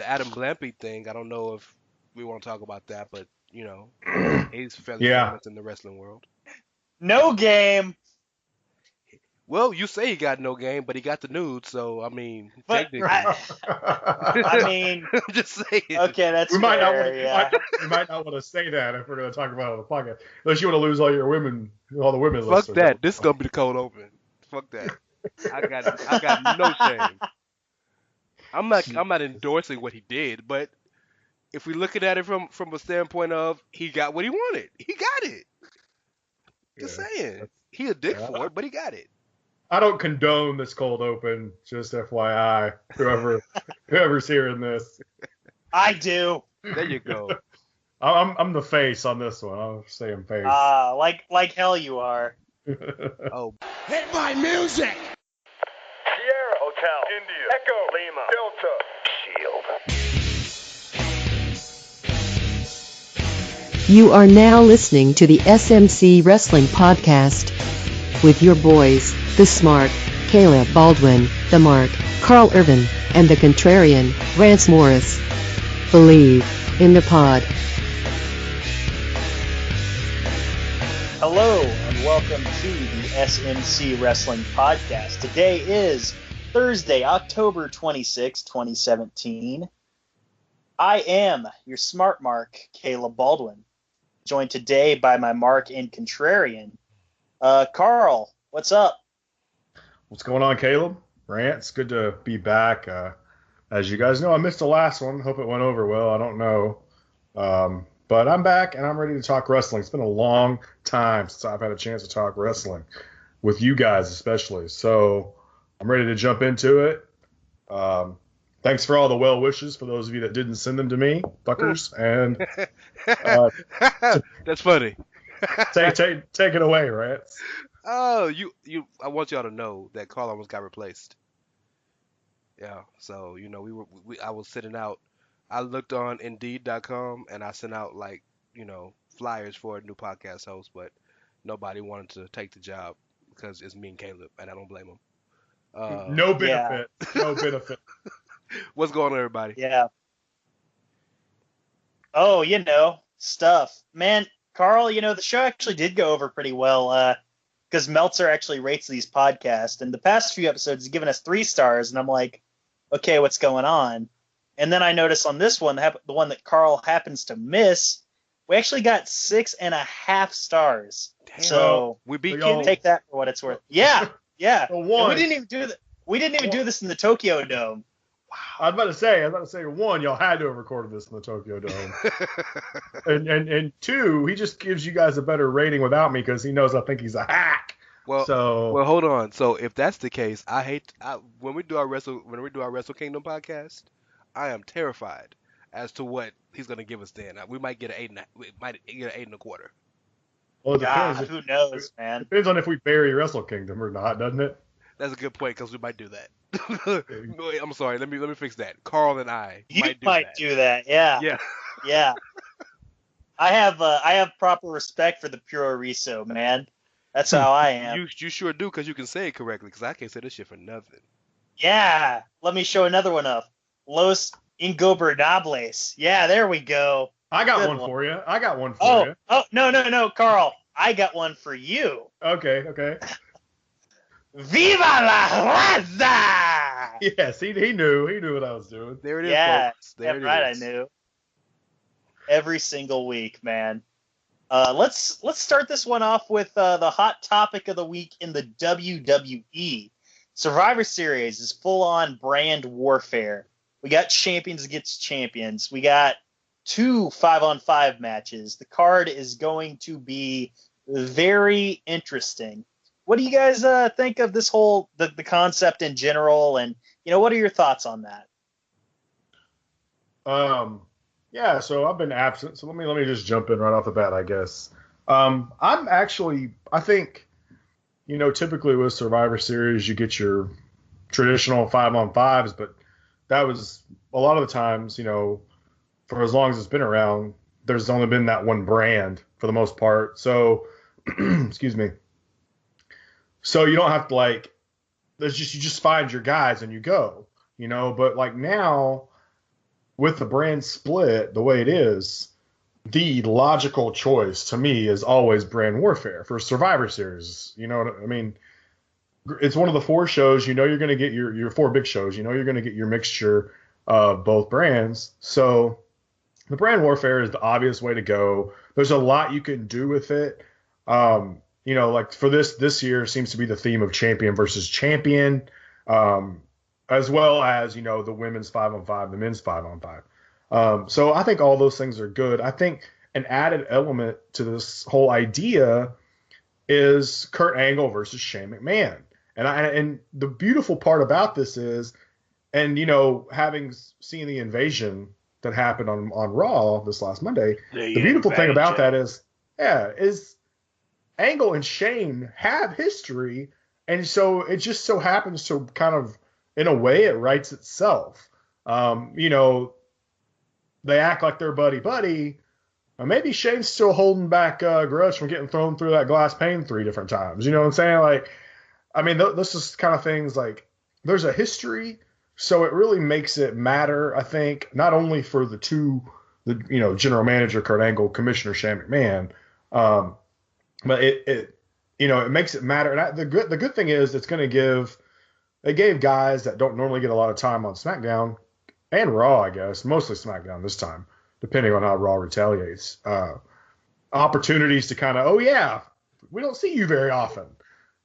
the Adam Blampied thing, I don't know if we want to talk about that, but he's fairly Yeah. famous in the wrestling world. No game. Well, you say he got no game, but he got the nudes, so I mean, But technically, I mean, I'm just saying. okay, that's we might not fair. want to. Yeah. We might not want to say that if we're going to talk about it on the podcast. Unless you want to lose all your women, all the women Fuck listeners. that. This is gonna be the cold open. Fuck that. I got no shame. I'm not endorsing what he did, but if we're looking at it from a standpoint of he got what he wanted, he got it. Just saying, he a dick for it, but he got it. I don't condone this cold open. Just FYI, whoever's hearing this. I do. There you go. I'm the face on this one. I'll say I'm face. Like hell you are. Oh, Hit my music! Sierra Hotel, India, Echo, Lima, Delta, Shield. You are now listening to the SMC Wrestling Podcast with your boys, the Smart, Caleb Baldwin, the Mark, Carl Irvin, and the Contrarian, Rance Morris. Believe in the pod. Hello and welcome to the SMC Wrestling Podcast. Today is Thursday, October 26, 2017. I am your smart Mark, Caleb Baldwin, joined today by my Mark and Contrarian. Carl, what's up? What's going on, Caleb? Rance, good to be back. As you guys know, I missed the last one. Hope it went over well. I don't know. But I'm back, and I'm ready to talk wrestling. It's been a long time since I've had a chance to talk wrestling, with you guys especially. So I'm ready to jump into it. Thanks for all the well wishes for those of you that didn't send them to me, fuckers. And that's funny. take it away, Rance. Oh, I want y'all to know that Carl almost got replaced. Yeah, so I was sitting out. I looked on Indeed.com and I sent out flyers for a new podcast host, but nobody wanted to take the job because it's me and Caleb, and I don't blame them. No benefit. Yeah. No benefit. What's going on, everybody? Yeah. Oh, stuff. Man, Carl, the show actually did go over pretty well because Meltzer actually rates these podcasts. And the past few episodes, he's given us 3 stars, and I'm like, okay, what's going on? And then I notice on this one, the one that Carl happens to miss, we actually got 6.5 stars. Damn. So we beat Kenny. Take that for what it's worth. Yeah. One. We didn't even do this in the Tokyo Dome. Wow. I was about to say, one, y'all had to have recorded this in the Tokyo Dome. and 2, he just gives you guys a better rating without me because he knows I think he's a hack. Well, hold on. So if that's the case, when we do our Wrestle Kingdom podcast, I am terrified as to what he's gonna give us then. We might get an 8. We might get an 8.25. Well, it depends. Who knows, man? Depends on if we bury Wrestle Kingdom or not, doesn't it? That's a good point because we might do that. I'm sorry. Let me fix that. Carl and I might do that. Yeah. Yeah. Yeah. I have proper respect for the Puro Riso, man. That's how I am. You sure do because you can say it correctly because I can't say this shit for nothing. Yeah. Let me show another one up. Los Ingobernables. Yeah, there we go. I got one for you. Oh, no, Carl. I got one for you. Okay. Viva la Raza! Yes, he knew. He knew what I was doing. There it is, folks. There it is. I knew. Every single week, man. Let's start this one off with the hot topic of the week in the WWE. Survivor Series is full-on brand warfare. We got champions against champions. We got 2 5-on-5 matches. The card is going to be very interesting. What do you guys think of this whole the concept in general, and what are your thoughts on that? Yeah, so I've been absent, so let me just jump in right off the bat, I guess. I think typically with Survivor Series you get your traditional 5-on-5s, but that was a lot of the times, for as long as it's been around, there's only been that one brand for the most part. So, excuse me. So you don't have to you just find your guys and you go, but now with the brand split the way it is, the logical choice to me is always brand warfare for Survivor Series. You know what I mean? It's one of the four shows. You know you're going to get your four big shows. You know you're going to get your mixture of both brands. So the brand warfare is the obvious way to go. There's a lot you can do with it. Like for this year seems to be the theme of champion versus champion, as well as the women's 5-on-5, the men's 5-on-5. So I think all those things are good. I think an added element to this whole idea is Kurt Angle versus Shane McMahon. And the beautiful part about this is, and having seen the invasion that happened on Raw this last Monday, the beautiful thing about that is Angle and Shane have history, and so it just so happens to kind of, in a way, it writes itself. They act like they're buddy. Maybe Shane's still holding back grudge from getting thrown through that glass pane 3 different times. You know what I'm saying? Like, I mean, this is kind of things like there's a history, so it really makes it matter. I think not only for the general manager Kurt Angle, Commissioner Shane McMahon, but it makes it matter. And the good thing is they gave guys that don't normally get a lot of time on SmackDown and Raw, I guess, mostly SmackDown this time, depending on how Raw retaliates, opportunities to kind of, we don't see you very often.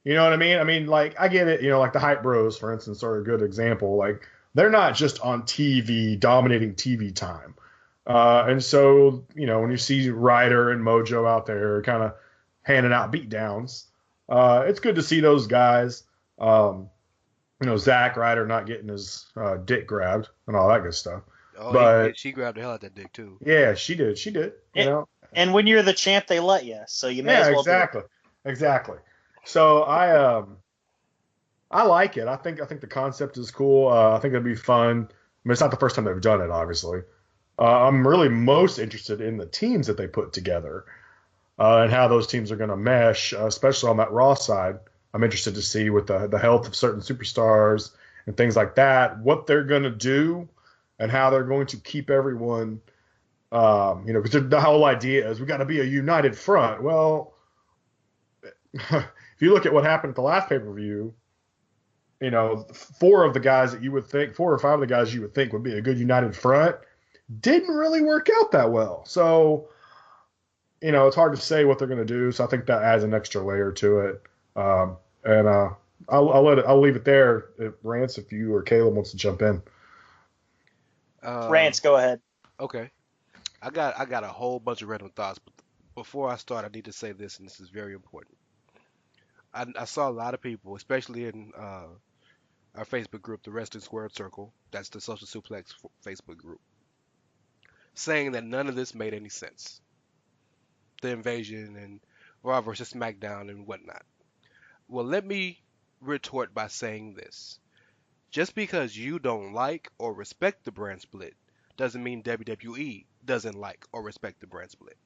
You know what I mean? I mean, like, I get it, like the Hype Bros, for instance, are a good example. Like, they're not just on TV, dominating TV time. And so, when you see Ryder and Mojo out there kind of handing out beatdowns, it's good to see those guys. Zack Ryder not getting his dick grabbed and all that good stuff. Oh, but she grabbed the hell out of that dick too. Yeah, she did. She did. And when you're the champ, they let you. So you may as well. Exactly. So I like it. I think the concept is cool. I think it'd be fun. I mean, it's not the first time they've done it, obviously. I'm really most interested in the teams that they put together and how those teams are going to mesh, especially on that Raw side. I'm interested to see with the health of certain superstars and things like that, what they're going to do and how they're going to keep everyone, because the whole idea is we got to be a united front. Well, if you look at what happened at the last pay-per-view, 4 or 5 of the guys you would think would be a good united front didn't really work out that well. So, it's hard to say what they're going to do. So I think that adds an extra layer to it. I'll leave it there. Rance, if you or Caleb wants to jump in. Rance, go ahead. Okay. I got a whole bunch of random thoughts, but before I start, I need to say this, and this is very important. I saw a lot of people, especially in our Facebook group, the Wrestling Squared Circle, that's the Social Suplex Facebook group, saying that none of this made any sense. The invasion and Raw versus SmackDown and whatnot. Well, let me retort by saying this. Just because you don't like or respect the brand split doesn't mean WWE doesn't like or respect the brand split.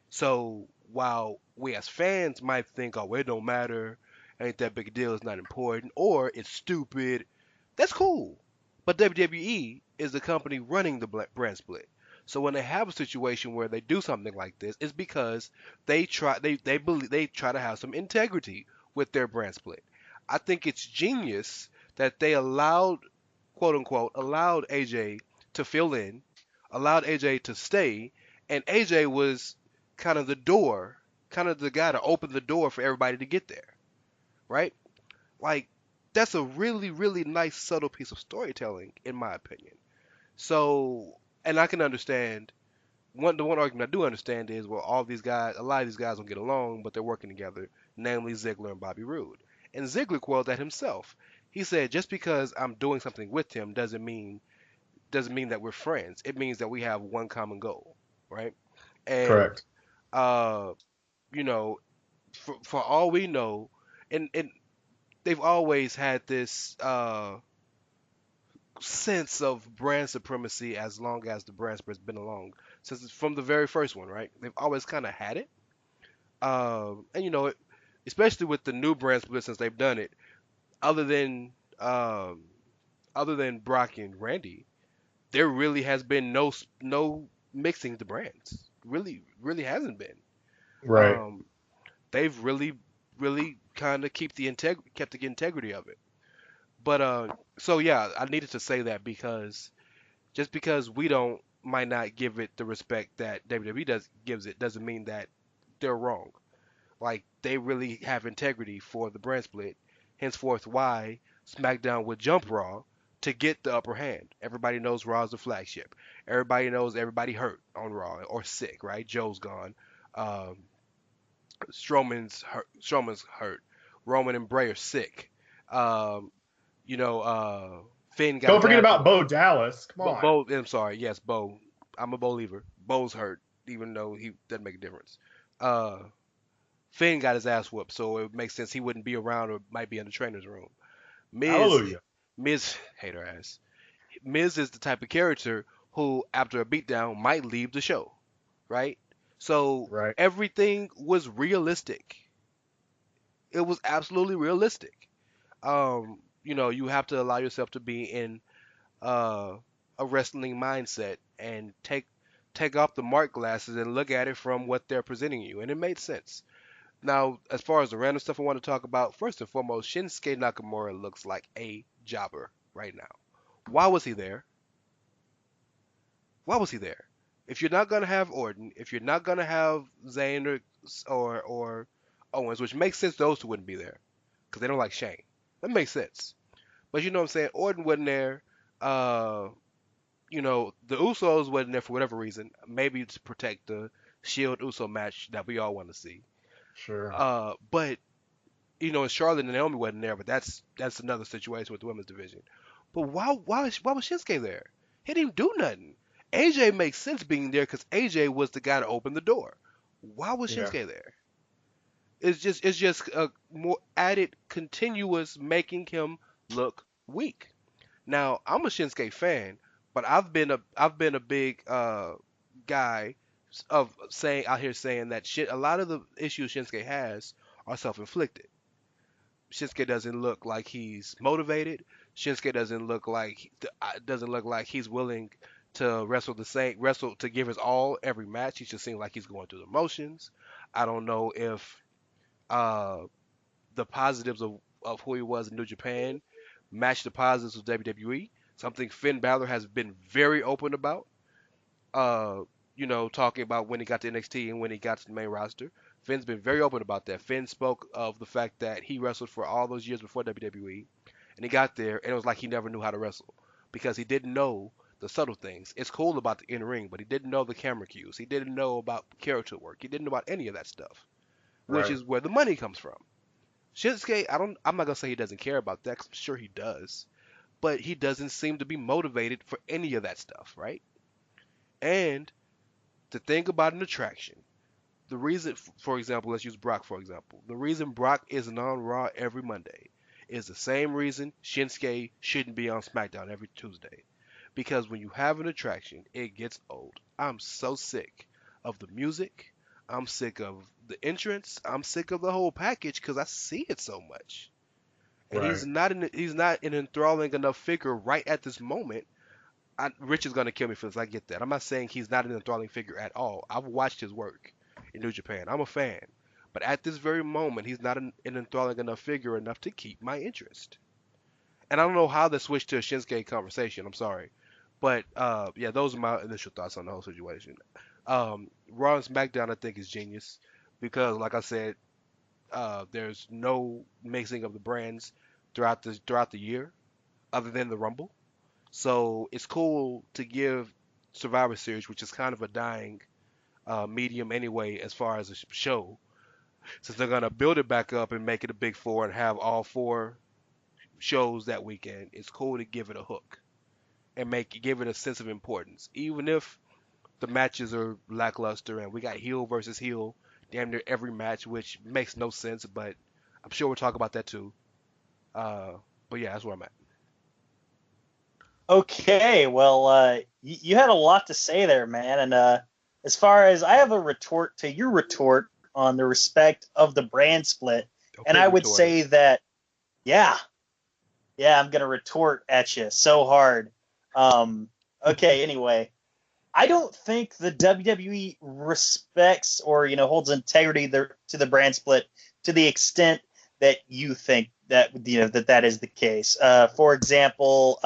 So while we as fans might think, oh, it don't matter, ain't that big a deal, it's not important, or it's stupid, that's cool. But WWE is the company running the brand split. So when they have a situation where they do something like this, it's because they try to have some integrity with their brand split. I think it's genius that they allowed, quote unquote, allowed AJ to fill in, allowed AJ to stay, and AJ was kind of the guy to open the door for everybody to get there, right? Like, that's a really, really nice, subtle piece of storytelling, in my opinion. So, and I can understand, the one argument I do understand is, well, a lot of these guys don't get along, but they're working together, namely Ziggler and Bobby Roode. And Ziggler quelled that himself. He said, just because I'm doing something with him doesn't mean that we're friends. It means that we have one common goal, right? And Correct. For all we know, and they've always had this sense of brand supremacy as long as the brand spread's been along, since it's from the very first one, right? They've always kind of had it. And especially with the new brand split since they've done it, other than Brock and Randy, there really has been no mixing the brands. Really hasn't been. Right. Um, they've really kind of kept the integrity of it. But so yeah, I needed to say that because just because we don't might not give it the respect that WWE gives it doesn't mean that they're wrong. Like they really have integrity for the brand split. Henceforth, why SmackDown would jump Raw to get the upper hand. Everybody knows Raw's the flagship. Everybody knows everybody hurt on Raw or sick, right? Joe's gone. Um, Strowman's hurt. Roman and Bray are sick. Um, you know, Finn got Don't his forget ass about whooped. Bo Dallas. Come on. I'm sorry. Yes, Bo. I'm a believer. Bo's hurt, even though he doesn't make a difference. Uh, Finn got his ass whooped, so it makes sense he wouldn't be around or might be in the trainer's room. Miz, Hallelujah. Miz, hater ass. Miz is the type of character who, after a beatdown, might leave the show, right? So Right. everything was realistic. It was absolutely realistic. You have to allow yourself to be in uh, a wrestling mindset and take off the mark glasses and look at it from what they're presenting you, and it made sense. Now, as far as the random stuff I want to talk about, first and foremost, Shinsuke Nakamura looks like a jobber right now. Why was he there? Why was he there? If you're not gonna have Orton, if you're not gonna have Zayn or Owens, which makes sense, those two wouldn't be there because they don't like Shane. That makes sense. But you know what I'm saying? Orton wasn't there. Uh, the Usos wasn't there for whatever reason. Maybe to protect the Shield Uso match that we all want to see. Sure. But and Charlotte and Naomi wasn't there, but that's another situation with the women's division. But why was Shinsuke there? He didn't do nothing. AJ makes sense being there because AJ was the guy to open the door. Why was Yeah. Shinsuke there? It's just a more added continuous making him look weak. Now I'm a Shinsuke fan, but I've been a big guy of saying out here saying that shit. A lot of the issues Shinsuke has are self-inflicted. Shinsuke doesn't look like he's motivated. Shinsuke doesn't look like he's willing to wrestle to give his all every match. He just seems like he's going through the motions. I don't know if uh, the positives of who he was in New Japan match the positives of WWE. Something Finn Balor has been very open about. Uh, talking about when he got to NXT and when he got to the main roster. Finn's been very open about that. Finn spoke of the fact that he wrestled for all those years before WWE, and he got there, and it was like he never knew how to wrestle because he didn't know the subtle things. It's cool about the in-ring, but he didn't know the camera cues. He didn't know about character work. He didn't know about any of that stuff, which Right. is where the money comes from. Shinsuke, I'm not gonna say he doesn't care about that, 'cause I'm sure he does, but he doesn't seem to be motivated for any of that stuff, right? And the thing about an attraction, the reason, for example, let's use Brock for example. The reason Brock isn't on Raw every Monday is the same reason Shinsuke shouldn't be on SmackDown every Tuesday. Because when you have an attraction, it gets old. I'm so sick of the music. I'm sick of the entrance. I'm sick of the whole package because I see it so much. And Right. he's not an enthralling enough figure right at this moment. Rich is gonna kill me for this. I get that. I'm not saying he's not an enthralling figure at all. I've watched his work in New Japan. I'm a fan. But at this very moment, he's not an enthralling enough figure enough to keep my interest. And I don't know how they switched to a Shinsuke conversation. I'm sorry. But yeah, those are my initial thoughts on the whole situation. Raw and SmackDown, I think, is genius because, like I said, there's no mixing of the brands throughout the year, other than the Rumble. So it's cool to give Survivor Series, which is kind of a dying medium anyway, as far as a show, since they're gonna build it back up and make it a big four and have all four shows that weekend. It's cool to give it a hook and give it a sense of importance, even if the matches are lackluster and we got heel versus heel damn near every match, which makes no sense. But I'm sure we'll talk about that too. Uh, but yeah, that's where I'm at. Okay, well, you had a lot to say there, man. And as far as I have a retort to your retort on the respect of the brand split, and Okay, I would retort say it. that, yeah, I'm gonna retort at you so hard. Um, Okay, anyway, I don't think the WWE respects or holds integrity to the brand split to the extent that you think that that is the case. For example,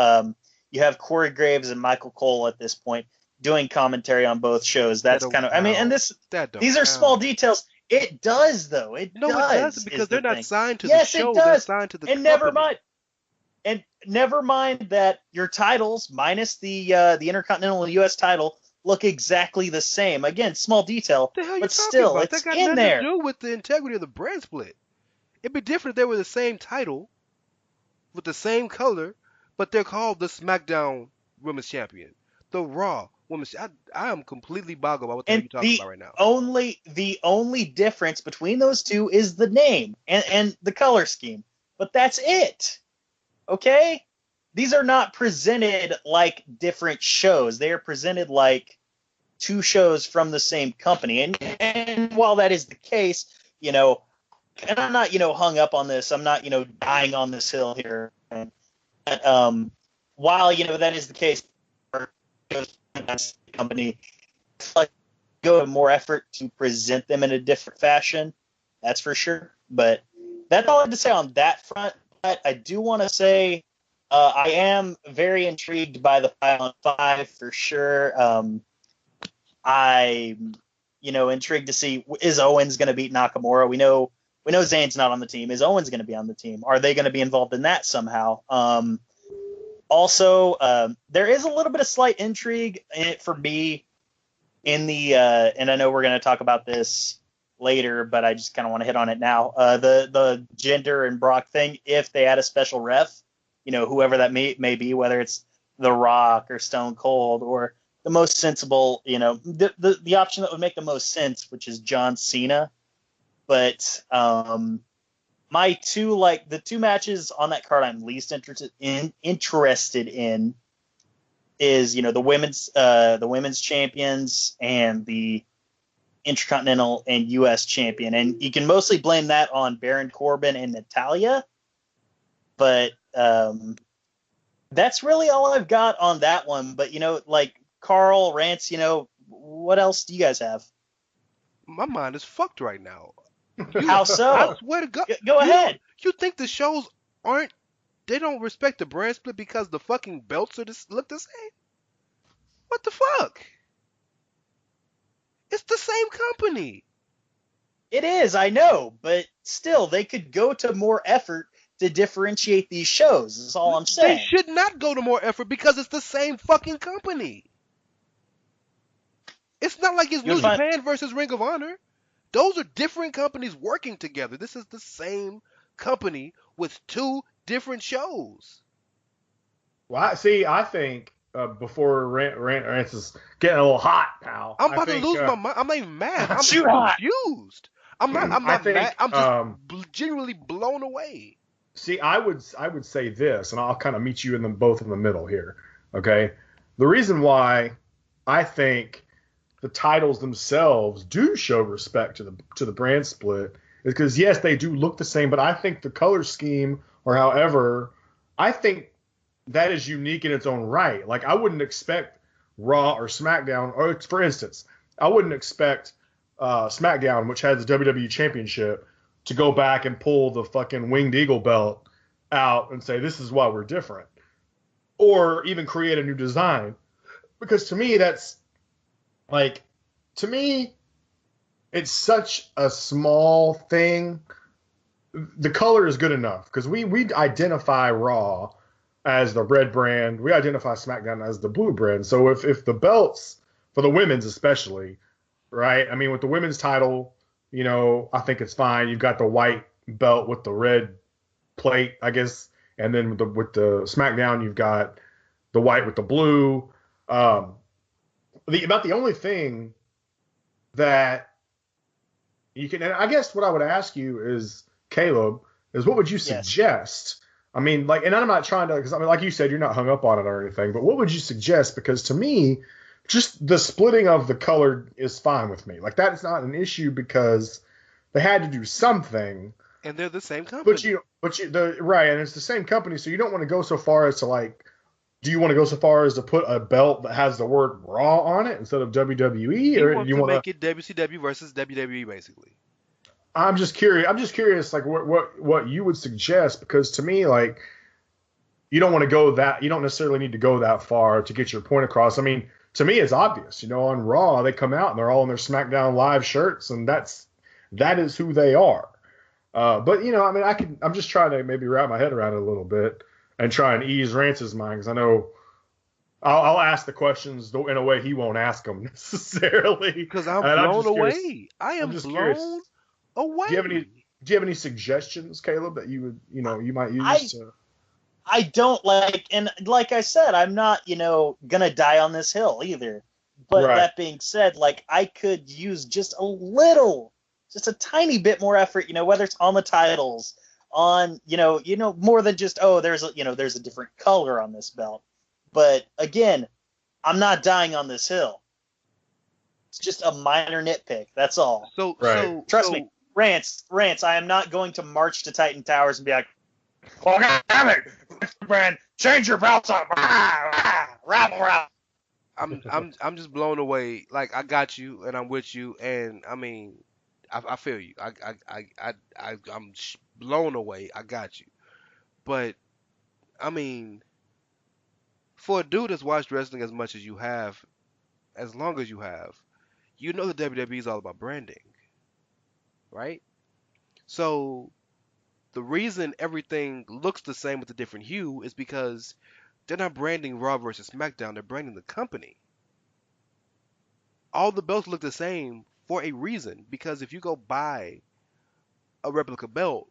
you have Corey Graves and Michael Cole at this point doing commentary on both shows. That's kind of, I mean, and these are small details. It does though. It No, does. it doesn't, because they're not signed to the Yes, show. it does. They're signed to the company. Never mind that your titles minus the Intercontinental and U.S. title look exactly the same. Again, small detail, What the hell are you but talking still, about? it's That got in nothing there. to do with the integrity of the brand split. It'd be different if they were the same title with the same color, but they're called the SmackDown Women's Champion, the Raw Women's. I am completely boggled by what the hell And you're talking about right now. the only difference between those two is the name and the color scheme. But that's it. Okay? These are not presented like different shows. They are presented like two shows from the same company. And while that is the case, and I'm not, hung up on this. I'm not, dying on this hill here. But, while, that is the case, the company like go to more effort to present them in a different fashion. That's for sure. But that's all I have to say on that front. But I do want to say I am very intrigued by the 5-on-5 for sure. I'm, intrigued to see, is Owens going to beat Nakamura? We know Zayn's not on the team. Is Owens going to be on the team? Are they going to be involved in that somehow? Also, there is a little bit of slight intrigue in it for me in the, and I know we're going to talk about this later, but I just kind of want to hit on it now. The Jinder and Brock thing, if they add a special ref, whoever that may be, whether it's The Rock or Stone Cold or the most sensible, the option that would make the most sense, which is John Cena. But my the two matches on that card I'm least interested in is the women's champions and the Intercontinental and U.S. champion, and you can mostly blame that on Baron Corbin and Natalya. But that's really all I've got on that one. But Carl, Rance, what else do you guys have? My mind is fucked right now. How so? I swear to God. Go ahead. You think the shows they don't respect the brand split because the fucking belts look the same? What the fuck? It's the same company. It is, I know, but still, they could go to more effort to differentiate these shows. That's all I'm saying. They should not go to more effort because it's the same fucking company. It's not like it's New Japan versus Ring of Honor. Those are different companies working together. This is the same company with two different shows. Well, I think before Rance is getting a little hot, pal. I'm about to lose my mind. I'm not even mad. I'm confused. I'm not mad. I'm just genuinely blown away. See, I would say this, and I'll kind of meet you both in the middle here. Okay, the reason why I think the titles themselves do show respect to the brand split is because yes, they do look the same, but I think the color scheme or however, I think that is unique in its own right. Like I wouldn't expect Raw or SmackDown, or for instance, I wouldn't expect SmackDown, which has the WWE Championship, to go back and pull the fucking Winged Eagle belt out and say this is why we're different, or even create a new design, because to me that's like, to me, it's such a small thing. The color is good enough because we identify Raw as the red brand. We identify SmackDown as the blue brand. So if the belts, for the women's especially, right? I mean, with the women's title, I think it's fine. You've got the white belt with the red plate, I guess. And then with the SmackDown, you've got the white with the blue. About the only thing that you can, and I guess what I would ask you is, Caleb, is what would you suggest? Yes. I mean, like, and I'm not trying to, because I mean, like you said, you're not hung up on it or anything, but what would you suggest? Because to me, just the splitting of the color is fine with me. Like, that's not an issue because they had to do something. And they're the same company. Right, and it's the same company, so you don't want to go so far as to like do you want to go so far as to put a belt that has the word Raw on it instead of WWE, He or do wants you to want to? make it WCW versus WWE, basically. I'm just curious. I'm just curious, like what you would suggest, because to me, like, you don't want to go that. You don't necessarily need to go that far to get your point across. I mean, to me, it's obvious. On Raw, they come out and they're all in their SmackDown Live shirts, and that is who they are. But I mean, I'm just trying to maybe wrap my head around it a little bit and try and ease Rance's mind, because I know I'll ask the questions in a way he won't ask them necessarily. Because I'm And I'm blown just curious. away. I I'm am just blown curious. Do you have any away. Do you have any suggestions, Caleb, that you would you might use I to? I don't like, and like I said, I'm not, gonna die on this hill either. But Right. that being said, like I could use just a little, just a tiny bit more effort, whether it's on the titles, on, more than just, oh, there's a different color on this belt. But again, I'm not dying on this hill. It's just a minor nitpick. That's all. So Right. so Trust me, so Rance, I am not going to march to Titan Towers and be like, "Oh God damn it, man, change your belts up, rabble." I'm just blown away. Like I got you and I'm with you and I mean I feel you. I'm blown away. I got you. But I mean, for a dude that's watched wrestling as much as you have, as long as you have, you know the WWE is all about branding, right? So the reason everything looks the same with a different hue is because they're not branding Raw versus SmackDown, they're branding the company. All the belts look the same for a reason because if you go buy a replica belt,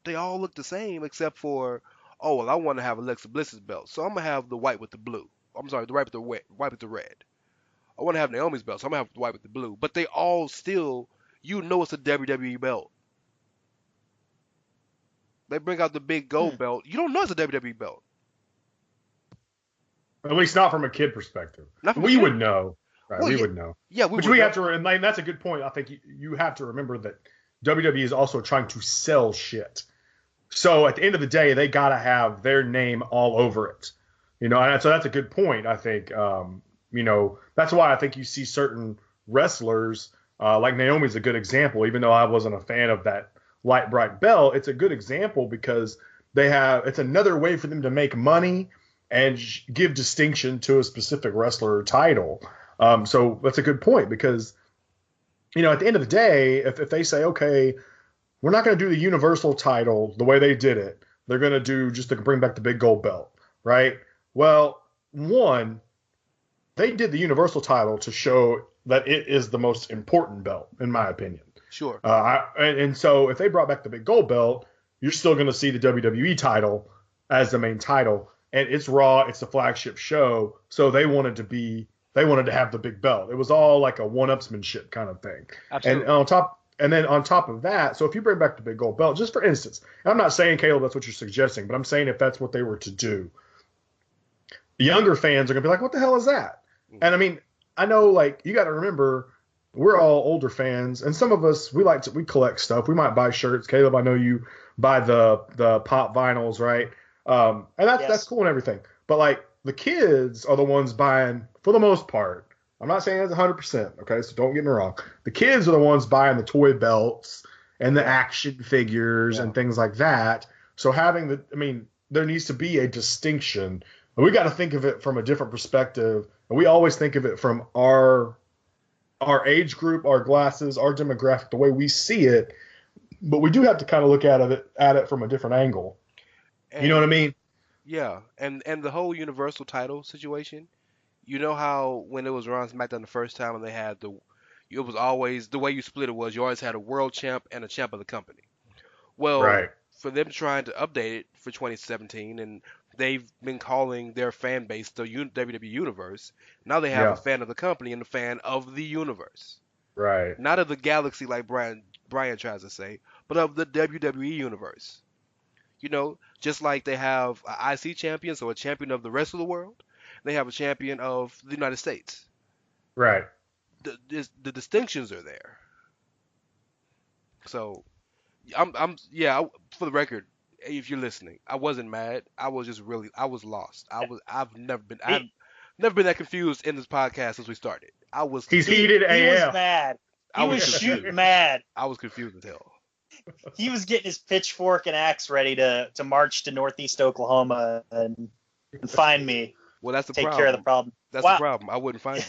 they all look the same except for, oh, well, I want to have Alexa Bliss's belt, so I'm gonna have the white with the blue. I'm sorry, the white with the red. I want to have Naomi's belt, so I'm gonna have the white with the blue. But they all still, it's a WWE belt. They bring out the big gold Hmm. belt, you don't know it's a WWE belt. At least not from a kid perspective. Not from a We kid. would know, right? Well, We yeah, would know. yeah, we But would we know. have to, and that's a good point. I think you have to remember that WWE is also trying to sell shit. So at the end of the day, they gotta have their name all over it. And so that's a good point. I think, that's why I think you see certain wrestlers, like Naomi's a good example. Even though I wasn't a fan of that light bright belt, it's a good example because it's another way for them to make money and give distinction to a specific wrestler or title. So that's a good point because at the end of the day, if they say, okay, we're not going to do the universal title the way they did it, they're going to do just to bring back the big gold belt, right? Well, one, they did the universal title to show that it is the most important belt, in my opinion. Sure. And so if they brought back the big gold belt, you're still going to see the WWE title as the main title, and it's Raw, it's the flagship show, so they wanted to have the big belt. It was all like a one-upsmanship kind of thing. And Absolutely. on top of that, so if you bring back the big gold belt, just for instance, and I'm not saying, Caleb, that's what you're suggesting, but I'm saying if that's what they were to do, the younger fans are going to be like, what the hell is that? Mhm. And I mean, I know, like, you got to remember, we're all older fans, and some of us, we collect stuff. We might buy shirts. Caleb, I know you buy the pop vinyls, right? And that's Yes. cool and everything. But, like, the kids are the ones buying, for the most part. I'm not saying it's 100%, okay? So don't get me wrong. The kids are the ones buying the toy belts and the Yeah. action figures Yeah. and things like that. So there needs to be a distinction. But we got to think of it from a different perspective. And we always think of it from our age group, our glasses, our demographic, the way we see it. But we do have to kind of look at it from a different angle. You know what I And mean? yeah, and the whole Universal title situation. You know how when it was Raw and SmackDown the first time and they had it was always the way you split it was you always had a world champ and a champ of the company. Well, Right. for them trying to update it for 2017 and they've been calling their fan base the WWE Universe. Now they have a Yeah. fan of the company and a fan of the universe. Right. Not of the galaxy like Brian tries to say, but of the WWE Universe. Just like they have an IC champion, so a champion of the rest of the world, they have a champion of the United States. Right. The distinctions are there. So, yeah, for the record, if you're listening, I wasn't mad. I was just really, I was lost. I've never been, I've He, never been that confused in this podcast since we started. I was, He's he, heated he was AF. mad. I He was was shooting confused. mad. I was confused as hell. He was getting his pitchfork and axe ready to march to Northeast Oklahoma and find me, Well, that's the take care of the problem. problem. That's Wow. the problem. I wouldn't find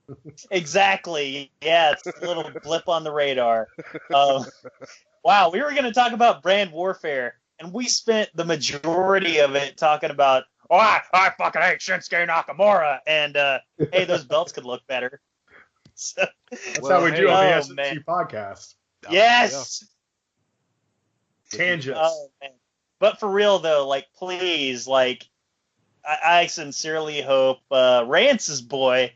you. Exactly. Yeah, it's a little blip on the radar. Wow, we were going to talk about brand warfare, and we spent the majority of it talking about, I fucking hate Shinsuke Nakamura, and hey, those belts could look better. So, That's Well, how we hey. do on the Oh, SMC man. podcast. Yes. Tangents. Oh man. But for real though, like please, like I sincerely hope Rance's boy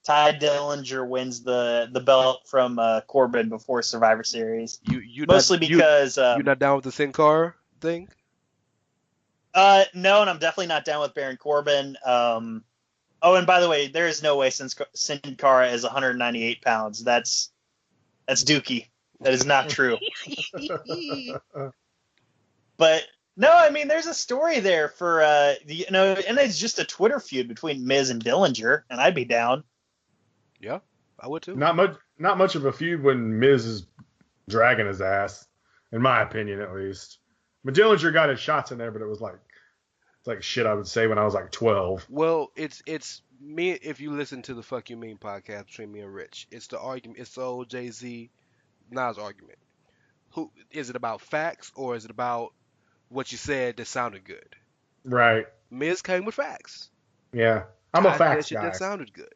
Ty Dillinger wins the belt from Corbin before Survivor Series. You Mostly not, because you not down with the Sin Cara thing? no, and I'm definitely not down with Baron Corbin. Oh, and by the way, there is no way Sin Cara is 198 pounds. That's Dookie. That is not true. But no, I mean, there's a story there for and it's just a Twitter feud between Miz and Dillinger, and I'd be down. Yeah, I would too. Not much of a feud when Miz is dragging his ass, in my opinion at least. But Dillinger got his shots in there, but it's like shit I would say when I was like 12. Well, it's me. If you listen to the Fuck You Mean podcast between me and Rich, it's the argument. It's the old Jay-Z Nas argument. Who is it about facts or is it about what you said that sounded good? Right. Miz came with facts. Yeah. I'm a I said facts shit guy. that sounded good.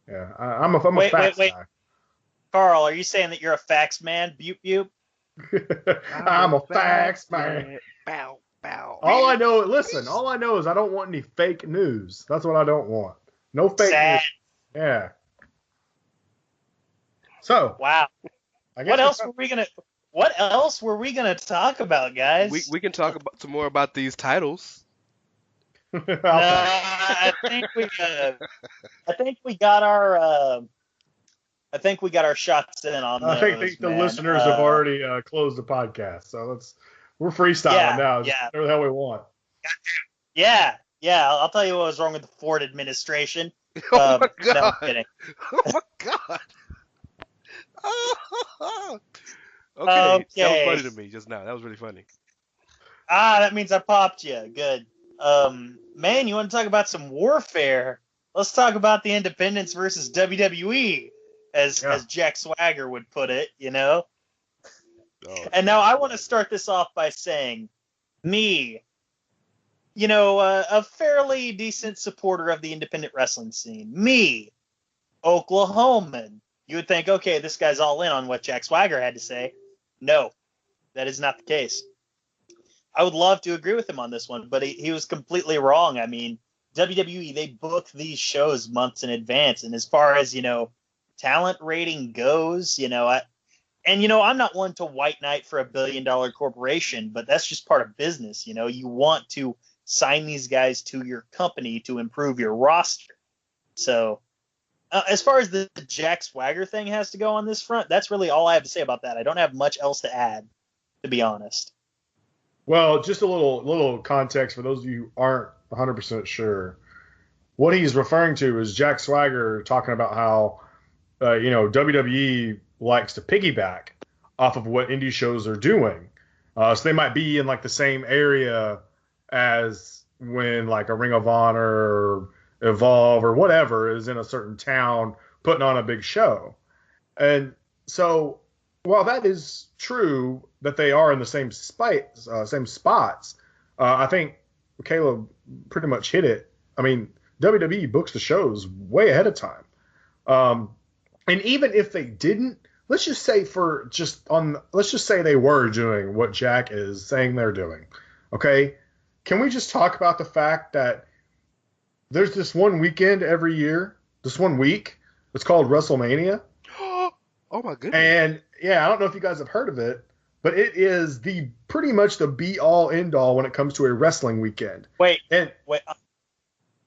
Yeah. I'm a Wait, facts wait. guy. Carl, are you saying that you're a fax man? Bupe bupe. I'm a facts man. Bow, bow. All I know is I don't want any fake news. That's what I don't want. No fake Sad. news. Yeah. So, Wow. I guess What else were we gonna talk about, guys? We can talk about some more about these titles. I think we got our shots in on those. I think the man. listeners have already closed the podcast, so we're freestyling now. Yeah. Whatever the hell we want. Yeah. I'll tell you what was wrong with the Ford administration. Oh my god! No, I'm kidding. Oh my god! Okay, that was funny to me just now. That was really funny. That means I popped you. Good. Man, you want to talk about some warfare? Let's talk about the Independents versus WWE, as Jack Swagger would put it. Oh, And now I want to start this off by saying, me, a fairly decent supporter of the independent wrestling scene. Me, Oklahoman. You would think, okay, this guy's all in on what Jack Swagger had to say. No, that is not the case. I would love to agree with him on this one, but he was completely wrong. I mean, WWE, they book these shows months in advance. And as far as, talent rating goes, I'm not one to white knight for $1 billion corporation, but that's just part of business. You want to sign these guys to your company to improve your roster. So as far as the Jack Swagger thing has to go on this front, that's really all I have to say about that. I don't have much else to add, to be honest. Well, just a little context for those of you who aren't 100% sure. What he's referring to is Jack Swagger talking about how, WWE likes to piggyback off of what indie shows are doing. So they might be in like the same area as when like a Ring of Honor or Evolve or whatever is in a certain town putting on a big show. And so while that is true that they are in the same spots, I think Caleb pretty much hit it. I mean, WWE books the shows way ahead of time. And even if they didn't, let's just say they were doing what Jack is saying they're doing. Okay? Can we just talk about the fact that there's this one weekend every year, this one week, it's called WrestleMania? Oh my goodness. And yeah, I don't know if you guys have heard of it, but it is pretty much the be all end all when it comes to a wrestling weekend. Wait.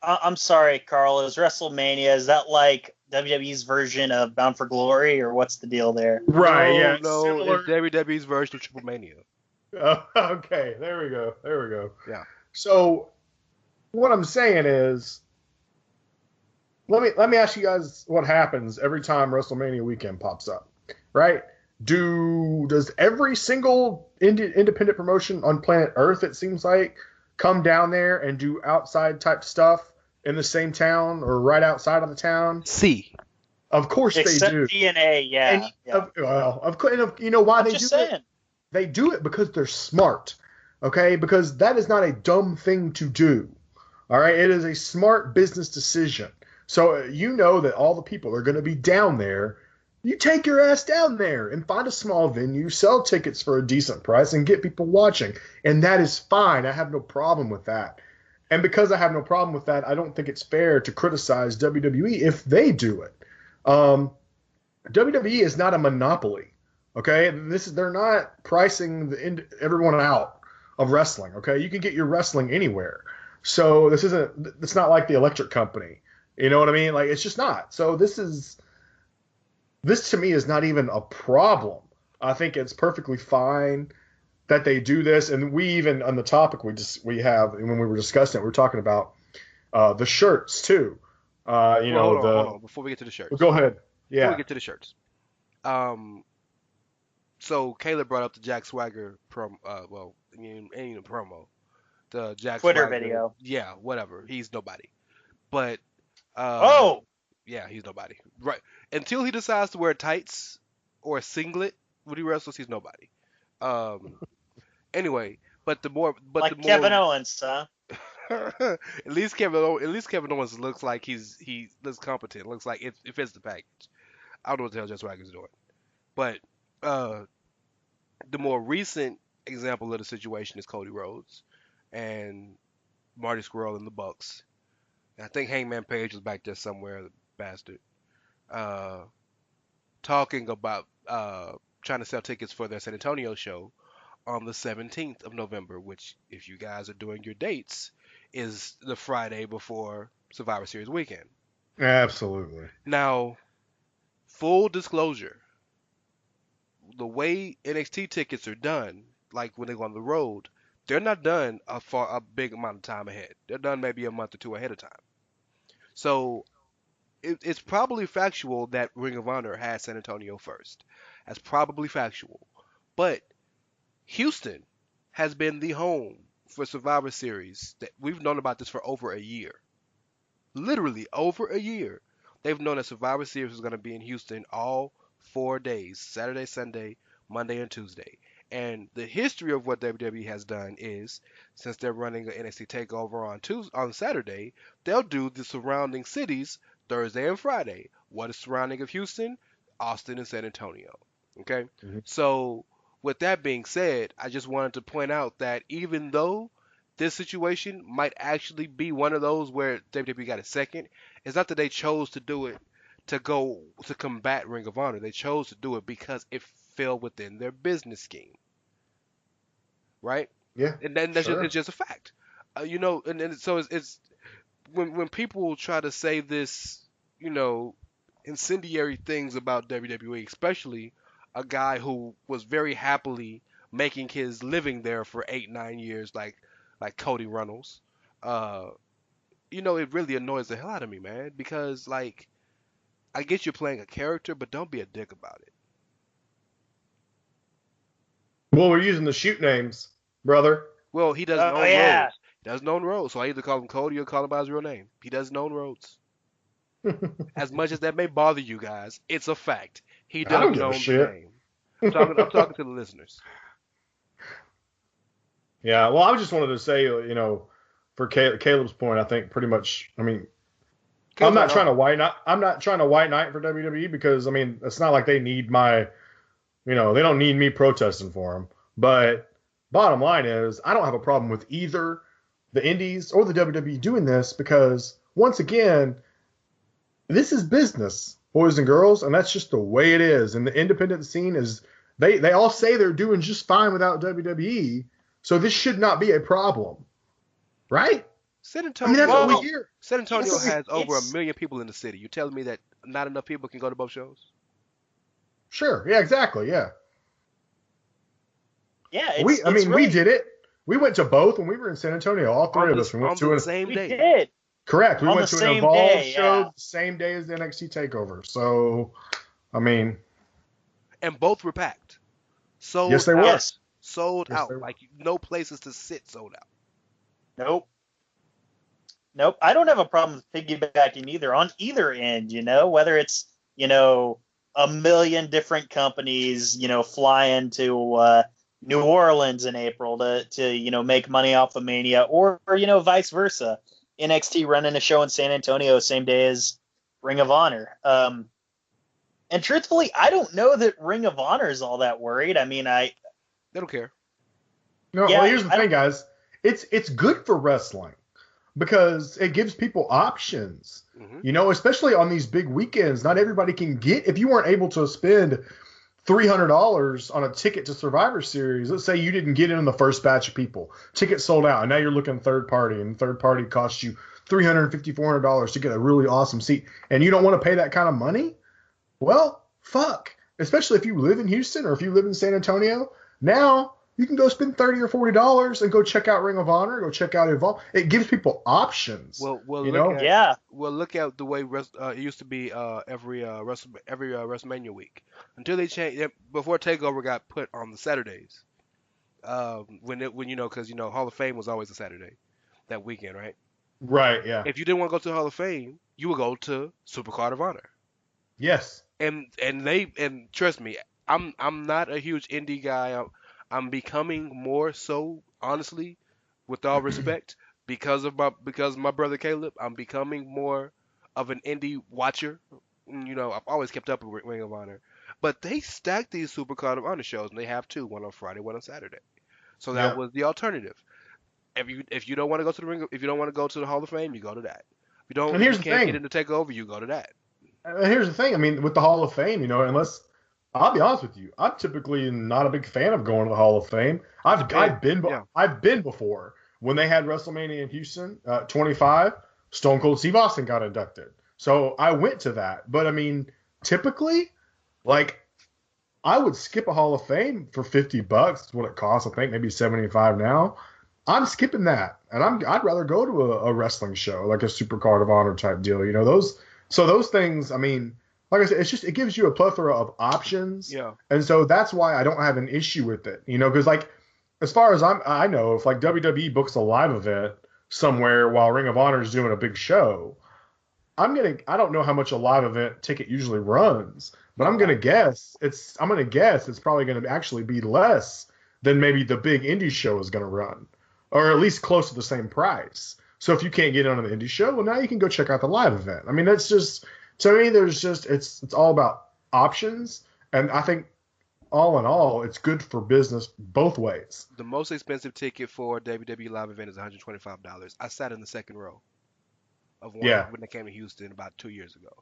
I'm sorry, Carl. Is WrestleMania, is that like WWE's version of Bound for Glory, or what's the deal there? Right, yeah. No, it's WWE's version of Triple Mania. Okay, there we go. There we go. Yeah. So what I'm saying is, let me ask you guys what happens every time WrestleMania weekend pops up, right? Does every single independent promotion on planet Earth, it seems like, come down there and do outside type stuff in the same town or right outside of the town? C. Of course they Except do. TNA, yeah. And well, of course, you know why I'm they just do it? saying. They do it because they're smart, okay? Because that is not a dumb thing to do, all right? It is a smart business decision. So you know that all the people are going to be down there. You take your ass down there and find a small venue, sell tickets for a decent price, and get people watching. And that is fine. I have no problem with that. And because I have no problem with that, I don't think it's fair to criticize WWE if they do it. WWE is not a monopoly. Okay, they're not pricing everyone out of wrestling. Okay, you can get your wrestling anywhere. So it's not like the electric company. You know what I mean? Like, it's just not. So this to me is not even a problem. I think it's perfectly fine that they do this. And we even on the topic we have when we were discussing it, we were talking about the shirts too. Hold on. Before we get to the shirts. Go ahead. Before we Yeah. get to the shirts. So Caleb brought up the Jack Swagger ain't even promo. The Jack Twitter Swagger video. Yeah, whatever. He's nobody. But Oh! yeah, he's nobody. Right. Until he decides to wear tights or a singlet when he wrestles, he's nobody. Anyway, Like Kevin Owens, huh? at least Kevin Owens looks like he looks competent. Looks like it fits the package. I don't know what the hell Jack Swagger's doing. But the more recent example of the situation is Cody Rhodes and Marty Scurll and the Bucks. And I think Hangman Page was back there somewhere, the bastard, talking about trying to sell tickets for their San Antonio show on the 17th of November, which, if you guys are doing your dates, is the Friday before Survivor Series weekend. Absolutely. Now, full disclosure, the way NXT tickets are done, like when they go on the road, they're not done a big amount of time ahead. They're done maybe a month or two ahead of time. So it's probably factual that Ring of Honor has San Antonio first. That's probably factual. But Houston has been the home for Survivor Series. That we've known about this for over a year. Literally over a year. They've known that Survivor Series was going to be in Houston all 4 days, Saturday, Sunday, Monday, and Tuesday. And the history of what WWE has done is, since they're running an NXT Takeover on Saturday, they'll do the surrounding cities Thursday and Friday. What is surrounding of Houston? Austin and San Antonio. Okay? Mhm. So, with that being said, I just wanted to point out that even though this situation might actually be one of those where WWE got a second, it's not that they chose to do it to go to combat Ring of Honor. They chose to do it because it fell within their business scheme, right? Yeah. And then that's Sure. it's just a fact, and so it's when people try to say this, incendiary things about WWE, especially a guy who was very happily making his living there for 8-9 years, like Cody Runnels. It really annoys the hell out of me, man, because like I get you're playing a character, but don't be a dick about it. Well, we're using the shoot names, brother. Well, he doesn't Oh, own yeah. roads. He doesn't own roads, so I either call him Cody or call him by his real name. He doesn't own roads. As much as that may bother you guys, it's a fact. He I don't doesn't give a own the shit. name. I'm talking to the listeners. Yeah, well, I just wanted to say, for Caleb's point, I think pretty much. I mean, I'm not trying to white knight for WWE because I mean it's not like they need my, they don't need me protesting for them. But bottom line is, I don't have a problem with either the Indies or the WWE doing this because once again, this is business, boys and girls, and that's just the way it is. And the independent scene is they all say they're doing just fine without WWE, so this should not be a problem, right? San I Antonio, mean, that's what we hear. San Antonio It's- has over it's- 1 million people in the city. You telling me that not enough people can go to both shows? Sure. Yeah, exactly. Yeah. Yeah, We really, did it. We went to both when we were in San Antonio. All three of us. We went on to the an same we day. did correct. We on went the to an same Evolve day. show Yeah. the same day as the NXT Takeover. So, I mean, And both were packed. yes, Sold they were. out. Yes. Sold Yes, out. they were. Like no places to sit sold out. Nope. Nope. I don't have a problem with piggybacking either on either end, whether it's, a million different companies, flying to New Orleans in April to make money off of Mania, or vice versa. NXT running a show in San Antonio same day as Ring of Honor. And truthfully, I don't know that Ring of Honor is all that worried. I mean, They don't care. No, yeah, well, here's the I thing, don't. guys. It's good for wrestling because it gives people options. Hmm. Especially on these big weekends. Not everybody can get. If you weren't able to spend $300 on a ticket to Survivor Series, let's say you didn't get in the first batch of people, tickets sold out, and now you're looking third party, and third party costs you $350, $400 to get a really awesome seat, and you don't want to pay that kind of money. Well, fuck. Especially if you live in Houston or if you live in San Antonio, now you can go spend $30 or $40 and go check out Ring of Honor, go check out Evolve. It gives people options. Well, You look know, at Yeah. look at the way it used to be every WrestleMania week until they changed before Takeover got put on the Saturdays. When because Hall of Fame was always a Saturday that weekend, right? right? Yeah. If you didn't want to go to the Hall of Fame, you would go to Supercard of Honor. Yes. And trust me, I'm not a huge indie guy. I'm becoming more so, honestly, with all respect, because of my brother Caleb. I'm becoming more of an indie watcher. I've always kept up with Ring of Honor, but they stack these Supercard of Honor shows, and they have two, one on Friday, one on Saturday. So that Yeah. was the alternative. If you don't want to go to the ring, if you don't want to go to the Hall of Fame, you go to that. And If here's you the can't get thing. in to take over, you go to that. Here's the thing. I mean, with the Hall of Fame, unless I'll be honest with you, I'm typically not a big fan of going to the Hall of Fame. Depends. Yeah. I've been before when they had WrestleMania in Houston, 25. Stone Cold Steve Austin got inducted, so I went to that. But I mean, typically, like I would skip a Hall of Fame for $50. What it costs, I think, maybe 75 now. I'm skipping that, and I'd rather go to a wrestling show like a Super Card of Honor type deal. Those things. I mean, like I said, it gives you a plethora of options, Yeah. and so that's why I don't have an issue with it. Because like as far as I know, if like WWE books a live event somewhere while Ring of Honor is doing a big show, I don't know how much a live event ticket usually runs, but I'm gonna guess it's probably gonna actually be less than maybe the big indie show is gonna run, or at least close to the same price. So if you can't get on the indie show, well now you can go check out the live event. I mean that's just to me there's just it's all about options, and I think all in all it's good for business both ways. The most expensive ticket for a WWE live event is $125. I sat in the second row of one Yeah, when they came to Houston about 2 years ago,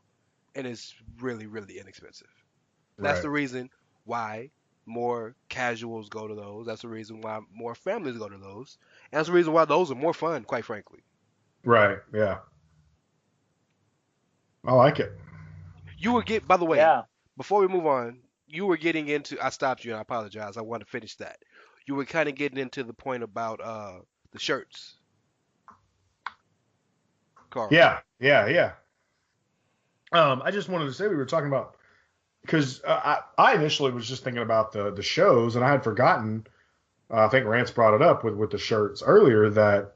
and it's really, really inexpensive. That's right. the reason why more casuals go to those. That's the reason why more families go to those. And that's the reason why those are more fun, quite frankly. Right. Yeah. I like it. By the way, Yeah. before we move on, you were getting into, I stopped you and I apologize. I want to finish that. You were kind of getting into the point about the shirts, Carl. Yeah. Yeah. Yeah. I just wanted to say we were talking about because I initially was just thinking about the shows and I had forgotten. I think Rance brought it up with the shirts earlier that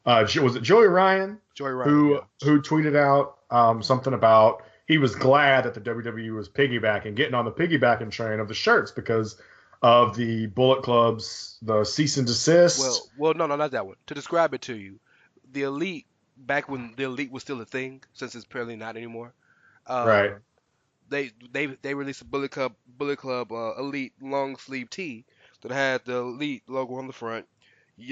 was it Joey Ryan Joey Ryan, who yeah. who tweeted out something about he was glad that the WWE was piggybacking, getting on the piggybacking train of the shirts because of the Bullet Club's the cease and desist. Well, no, not that one. To describe it to you, the Elite, back when the Elite was still a thing, since it's apparently not anymore, Right. they released a Bullet Club Elite long sleeve tee that had the Elite logo on the front,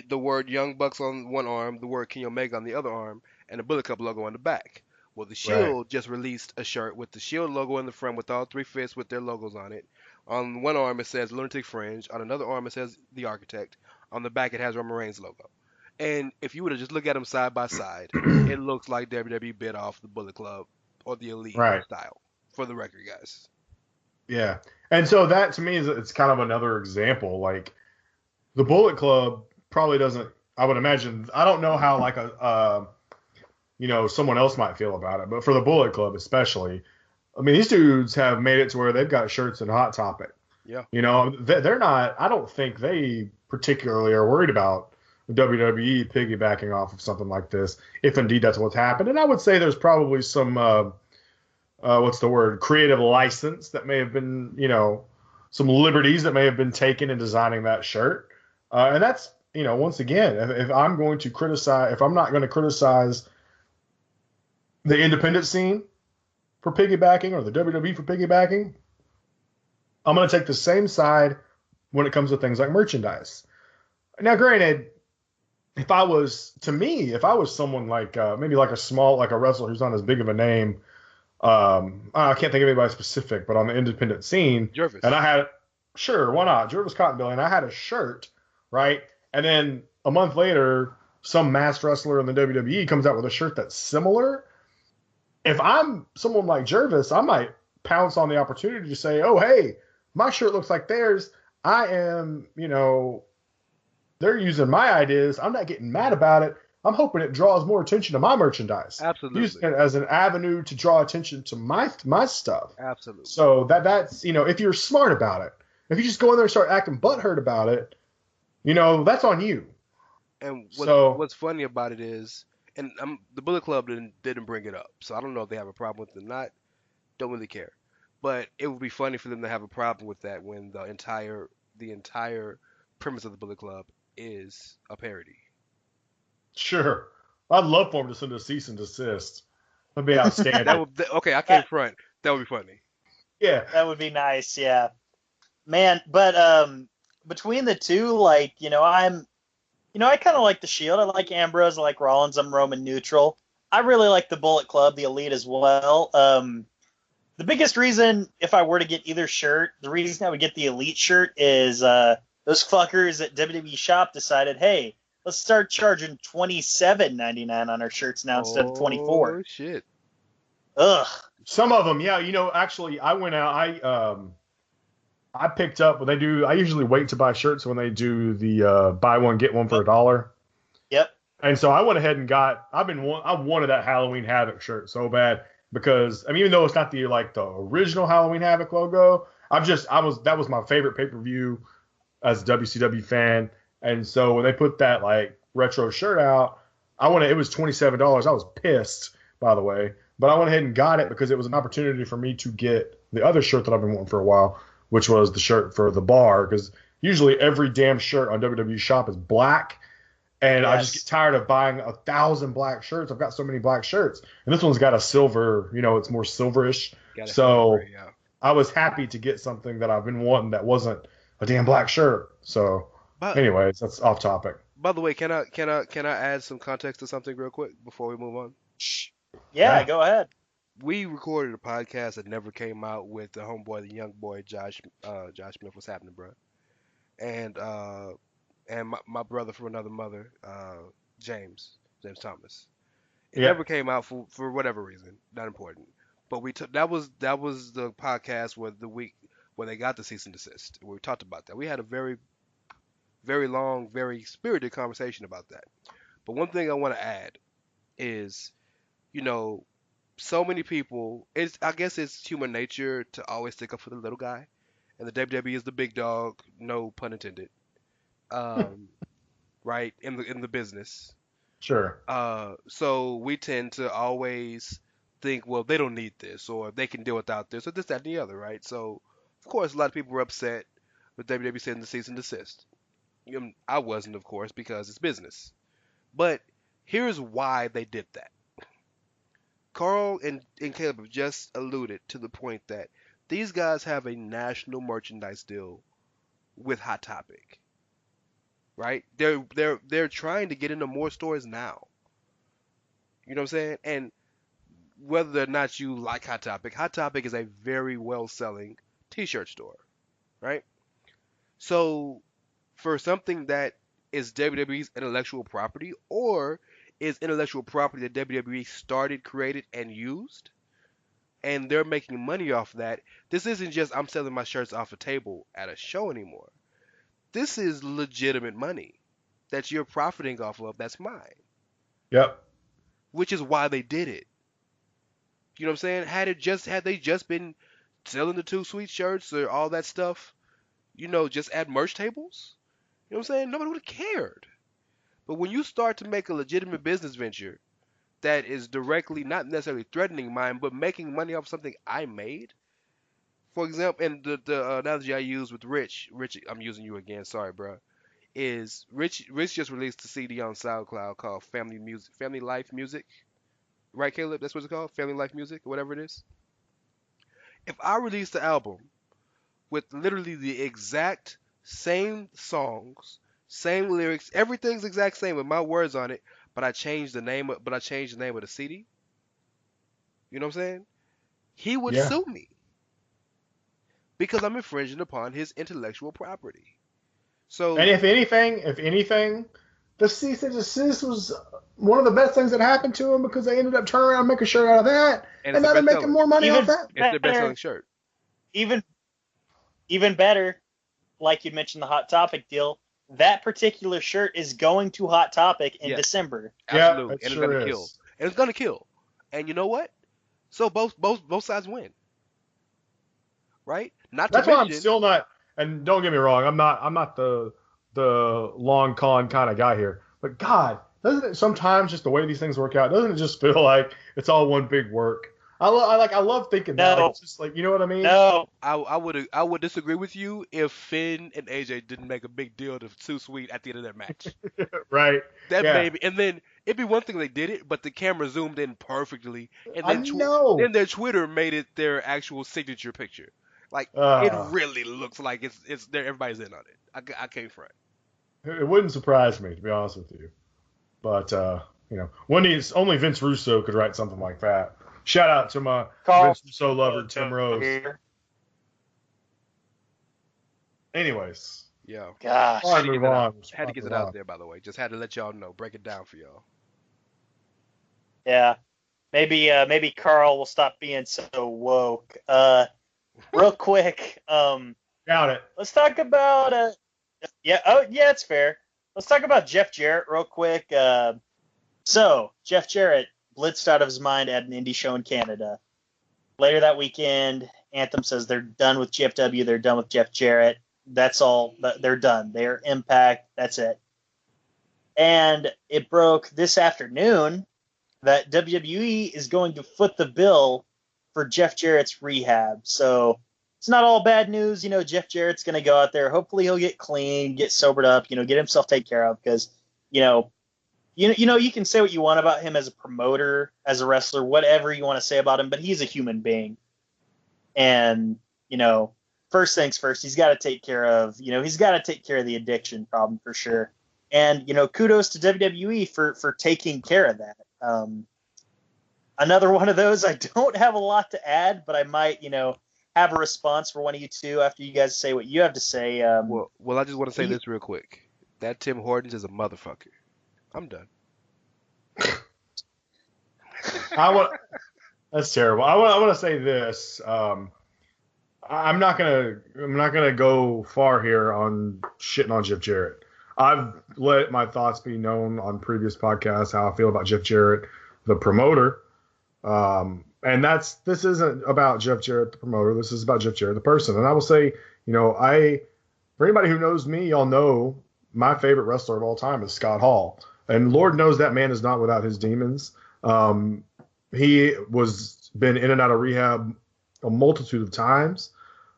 the word Young Bucks on one arm, the word Kenny Omega on the other arm, and the Bullet Club logo on the back. Well, the Right. Shield just released a shirt with the Shield logo in the front with all three fists with their logos on it. On one arm it says Lunatic Fringe. On another arm it says The Architect. On the back it has Roman Reigns logo. And if you were to just look at them side by side, it looks like WWE bit off the Bullet Club or the Elite Right. style. For the record, guys. Yeah. And so that to me is it's kind of another example. Like the Bullet Club probably doesn't. I would imagine. I don't know how like someone else might feel about it, but for the Bullet Club especially, I mean these dudes have made it to where they've got shirts in Hot Topic. Yeah. They're not. I don't think they particularly are worried about WWE piggybacking off of something like this, if indeed that's what's happened. And I would say there's probably some what's the word, creative license that may have been, some liberties that may have been taken in designing that shirt. And that's, once again, if I'm going to criticize, if I'm not going to criticize the independent scene for piggybacking or the WWE for piggybacking, I'm going to take the same side when it comes to things like merchandise. Now, granted, if I was someone like maybe like a wrestler who's not as big of a name, I can't think of anybody specific, but on the independent scene, Jervis. and I had, sure, why not, Jervis Cottonbilly, and I had a shirt, right? And then a month later, some masked wrestler in the WWE comes out with a shirt that's similar. If I'm someone like Jervis, I might pounce on the opportunity to say, oh, hey, my shirt looks like theirs. I am, they're using my ideas. I'm not getting mad about it. I'm hoping it draws more attention to my merchandise. Absolutely. Using it as an avenue to draw attention to my stuff. Absolutely. So that's, if you're smart about it, if you just go in there and start acting butthurt about it, that's on you. And what's funny about it is, and the Bullet Club didn't bring it up, so I don't know if they have a problem with it or not. Don't really care. But it would be funny for them to have a problem with that when the entire premise of the Bullet Club is a parody. Sure. I'd love for him to send a cease and desist. That'd be outstanding. Okay, I can't front. That would be funny. Yeah. That would be nice, yeah. Man, but between the two, like, I kind of like the Shield. I like Ambrose. I like Rollins. I'm Roman neutral. I really like the Bullet Club, the Elite as well. The biggest reason, if I were to get either shirt, the reason I would get the Elite shirt is those fuckers at WWE Shop decided, hey, let's start charging $27.99 on our shirts now instead of $24. Oh shit! Ugh. Some of them, yeah. Actually, I went out. I picked up when they do. I usually wait to buy shirts when they do the buy one get one for $1. Yep. And so I went ahead and I wanted that Halloween Havoc shirt so bad because even though it's not the original Halloween Havoc logo, that was my favorite pay-per-view as a WCW fan. And so when they put that retro shirt out, it was $27. I was pissed, by the way, but I went ahead and got it because it was an opportunity for me to get the other shirt that I've been wanting for a while, which was the shirt for the bar, because usually every damn shirt on WWE Shop is black. And yes. I just get tired of buying 1,000 black shirts. I've got so many black shirts. And this one's got a silver, it's more silverish. So yeah. I was happy to get something that I've been wanting that wasn't a damn black shirt. So anyways, that's off topic. By the way, can I add some context to something real quick before we move on? Yeah, go ahead. We recorded a podcast that never came out with the homeboy, the young boy, Josh Smith. What's happening, bro? And my brother from another mother, James Thomas. It never came out for whatever reason, not important. But that was the podcast where the week where they got the cease and desist. Where we talked about that. We had a very, very long, very spirited conversation about that. But one thing I want to add is, so many people. I guess it's human nature to always stick up for the little guy, and the WWE is the big dog. No pun intended. Right, in the business. Sure. So we tend to always think, well, they don't need this, or they can deal without this, or this, that, and the other, right? So, of course, a lot of people were upset with WWE sending the cease and desist. I wasn't, of course, because it's business. But here's why they did that. Carl and Caleb have just alluded to the point that these guys have a national merchandise deal with Hot Topic. Right? They're trying to get into more stores now. You know what I'm saying? And whether or not you like Hot Topic is a very well-selling t-shirt store, right? So for something that is WWE's intellectual property, or is intellectual property that WWE started, created, and used, and they're making money off that. This isn't just I'm selling my shirts off a table at a show anymore. This is legitimate money that you're profiting off of. That's mine, Yep. which is why they did it. You know what I'm saying? Had they just been selling the Too Sweet shirts or all that stuff, just at merch tables, you know what I'm saying? Nobody would have cared. But when you start to make a legitimate business venture that is directly not necessarily threatening mine, but making money off something I made, for example, and the analogy I use with Rich, I'm using you again, sorry, bro, is Rich just released a CD on SoundCloud called Family Life Music, right, Caleb? That's what it's called, Family Life Music, or whatever it is. If I released the album with literally the exact same songs, same lyrics, everything's exact same with my words on it, but I changed the name of the CD. You know what I'm saying? He would Yeah. sue me because I'm infringing upon his intellectual property. So, And if anything, the cease and desist was one of the best things that happened to him because they ended up turning around and making a shirt out of that, and and it's now the they're best making seller. more money Even off that. It's their best better, selling shirt. even even better, like you mentioned the Hot Topic deal, that particular shirt is going to Hot Topic in Yes. December. Absolutely. Yeah, it And sure it's gonna kill. is. And it's gonna kill. And you know what? So both sides win. Right? Not to That's why I'm mention, still not. And don't get me wrong, I'm not the long con kind of guy here. But God, doesn't it sometimes just the way these things work out? Doesn't it just feel like it's all one big work? I love thinking that. No. Like, it's just like, you know what I mean? No, I would disagree with you if Finn and AJ didn't make a big deal to Too Sweet at the end of their match. Right? That Yeah. maybe, and then it'd be one thing they did it, but the camera zoomed in perfectly, and I then know. then their Twitter made it their actual signature picture. Like it really looks like it's there. Everybody's in on it. I can't front. It wouldn't surprise me, to be honest with you. But only Vince Russo could write something like that. Shout out to my Carl, Vince Russo lover, Tim Rose. here. Anyways, Yeah, Gosh. all right, move on. had to get it out there. By the way, just had to let y'all know, break it down for y'all. Yeah. Maybe Carl will stop being so woke. Real quick, Doubt it. let's talk about yeah, it's fair. Let's talk about Jeff Jarrett real quick. So Jeff Jarrett blitzed out of his mind at an indie show in Canada. Later that weekend, Anthem says they're done with GFW. They're done with Jeff Jarrett. That's all. They're done. They're Impact. That's it. And it broke this afternoon that WWE is going to foot the bill for Jeff Jarrett's rehab. So it's not all bad news. Jeff Jarrett's going to go out there. Hopefully he'll get clean, get sobered up, get himself taken care of because, you can say what you want about him as a promoter, as a wrestler, whatever you want to say about him, but he's a human being. And, first things first, he's got to take care of the addiction problem for sure. And, kudos to WWE for taking care of that. Another one of those, I don't have a lot to add, but I might, have a response for one of you two after you guys say what you have to say. Well, I just want to say this real quick. That Tim Hortons is a motherfucker. I'm done. That's terrible. I want to say this. I'm not gonna go far here on shitting on Jeff Jarrett. I've let my thoughts be known on previous podcasts how I feel about Jeff Jarrett, the promoter. And this isn't about Jeff Jarrett, the promoter. This is about Jeff Jarrett, the person. And I will say, for anybody who knows me, y'all know my favorite wrestler of all time is Scott Hall. And Lord knows that man is not without his demons. He been in and out of rehab a multitude of times.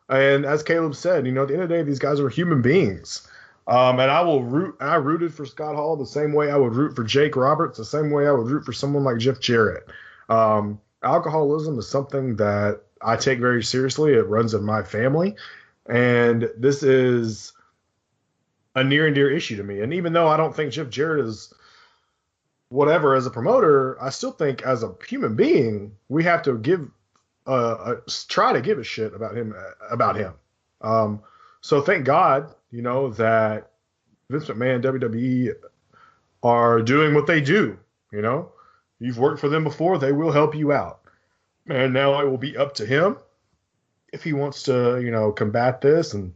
And as Caleb said, at the end of the day, these guys are human beings. And I rooted for Scott Hall the same way I would root for Jake Roberts, the same way I would root for someone like Jeff Jarrett. Alcoholism is something that I take very seriously. It runs in my family. And this is a near and dear issue to me. And even though I don't think Jeff Jarrett is whatever as a promoter, I still think as a human being, we have to try to give a shit about him. So thank God, that Vince McMahon, WWE are doing what they do. You've worked for them before. They will help you out. And now it will be up to him if he wants to, combat this. And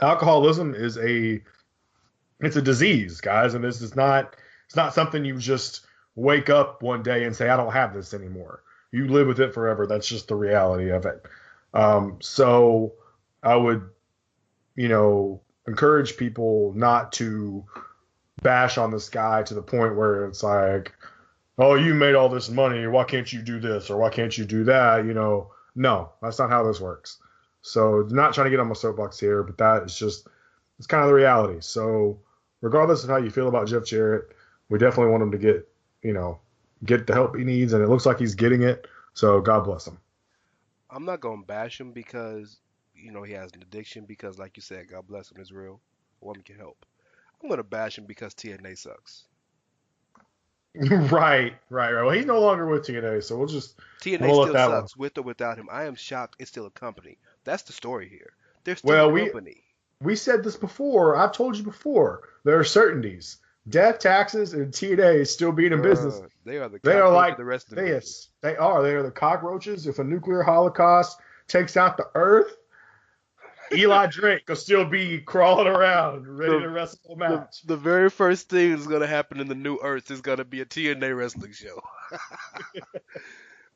alcoholism is it's a disease, guys, and this is not it's not something you just wake up one day and say I don't have this anymore. You live with it forever. That's just the reality of it. So I would, encourage people not to bash on this guy to the point where it's like, oh, you made all this money. Why can't you do this or why can't you do that? No, that's not how this works. So not trying to get on my soapbox here, but that is just it's kind of the reality. So regardless of how you feel about Jeff Jarrett, we definitely want him to get the help he needs, and it looks like he's getting it. So God bless him. I'm not gonna bash him because he has an addiction. Because like you said, God bless him is real. A woman can help. I'm gonna bash him because TNA sucks. Right. Well, he's no longer with TNA, so TNA we'll let still that one. sucks with or without him. I am shocked it's still a company. That's the story here. They're still Well, a company. we said this before. I've told you before. There are certainties. Death, taxes, and TNA still being in business. They are the They are cockroach like of the rest of the they, division. they are. They are the cockroaches. If a nuclear holocaust takes out the Earth, Eli Drake will still be crawling around, ready to wrestle a match. The very first thing that's gonna happen in the new Earth is gonna be a TNA wrestling show.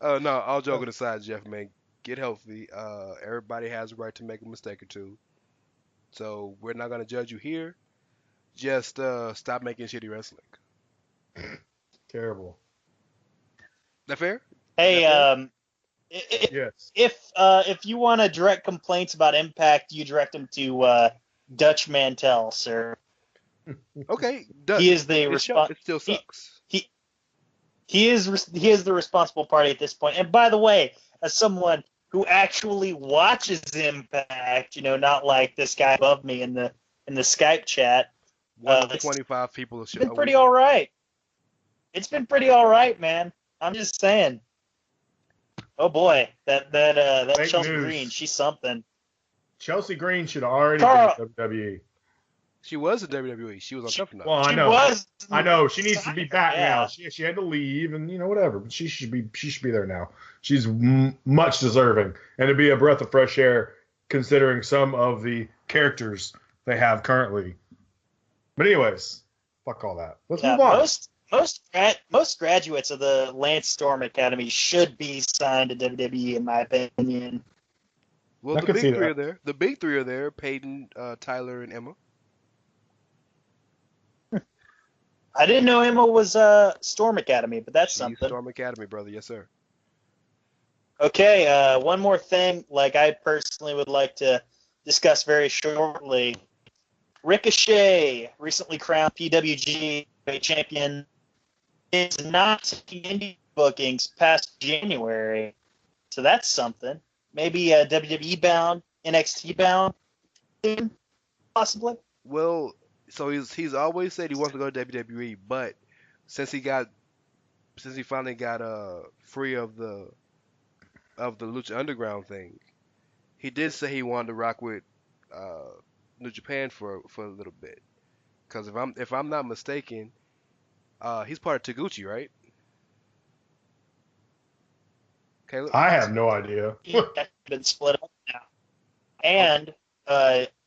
No, all joking aside, Jeff, man, get healthy. Everybody has a right to make a mistake or two, so we're not gonna judge you here. Just stop making shitty wrestling. Terrible. That fair? Hey, That fair? Yes. if you want to direct complaints about Impact, you direct them to Dutch Mantel, sir. Okay, He is the it still he, sucks. he is the responsible party at this point. And by the way, as someone who actually watches Impact, not like this guy above me in the Skype chat, One of it's 25 people been pretty all right. It's been pretty all right, man. I'm just saying. Oh boy, that Fake Chelsea news. Green, she's something. Chelsea Green should have already Carl, been in WWE. She was in WWE. She was on Tough Enough. Well, I she know. was. I know. She needs to be back Yeah. now. She had to leave, and whatever. But she should be there now. She's much deserving, and to be a breath of fresh air, considering some of the characters they have currently. But anyways, fuck all that. Let's move on. Most graduates of the Lance Storm Academy should be signed to WWE, in my opinion. Well, I the could big see three that. are there. The big three are there: Peyton, Tyler, and Emma. I didn't know Emma was Storm Academy, but that's She's something. Storm Academy, brother. Yes, sir. Okay, one more thing, like I personally would like to discuss very shortly. Ricochet, recently crowned PWG champion, is not taking indie bookings past January, so that's something. Maybe WWE bound, NXT bound, possibly. Well, so he's always said he wants to go to WWE, but since he finally got free of the Lucha Underground thing, he did say he wanted to rock with New Japan for a little bit. Because if I'm not mistaken, he's part of Taguchi, right? Caleb? I have no idea. He's been split up now, and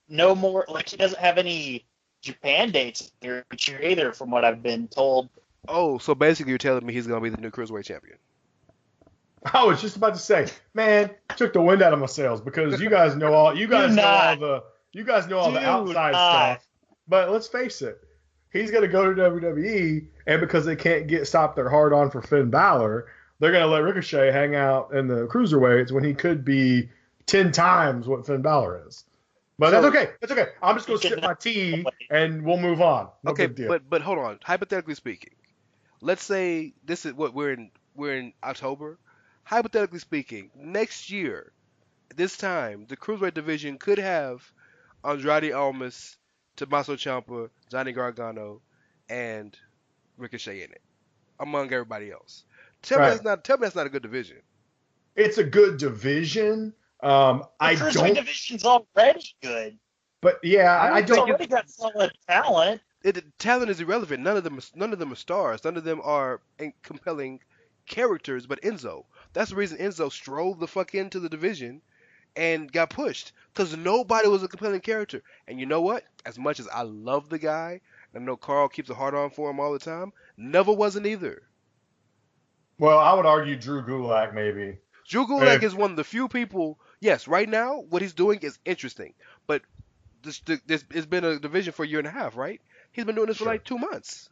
no more. Like he doesn't have any Japan dates here either, from what I've been told. Oh, so basically you're telling me he's gonna be the new Cruiserweight champion. I was just about to say, man, took the wind out of my sails because you guys know all the outside stuff. But let's face it, he's gonna go to WWE, and because they can't stop their hard on for Finn Balor, they're gonna let Ricochet hang out in the cruiserweights when he could be 10 times what Finn Balor is. But that's okay. That's okay. I'm just gonna sip my tea and we'll move on. No Okay, big deal. but hold on. Hypothetically speaking, let's say this is what we're in October. Hypothetically speaking, next year, this time, the Cruiserweight division could have Andrade Almas, Tommaso Ciampa, Johnny Gargano, and Ricochet in it, among everybody else. Tell me that's not a good division. It's a good division. The Cruiserweight division's already good. But yeah, I It's don't. already got solid talent. Talent is irrelevant. None of them are stars. None of them are compelling characters. But Enzo, That's the reason Enzo strode the fuck into the division and got pushed because nobody was a compelling character. And you know what? As much as I love the guy, and I know Carl keeps a hard on for him all the time, never wasn't either. Well, I would argue Drew Gulak maybe. Drew Gulak If, is one of the few people. Yes, right now what he's doing is interesting, but this it's been a division for a year and a half, right? He's been doing this for Sure. like 2 months.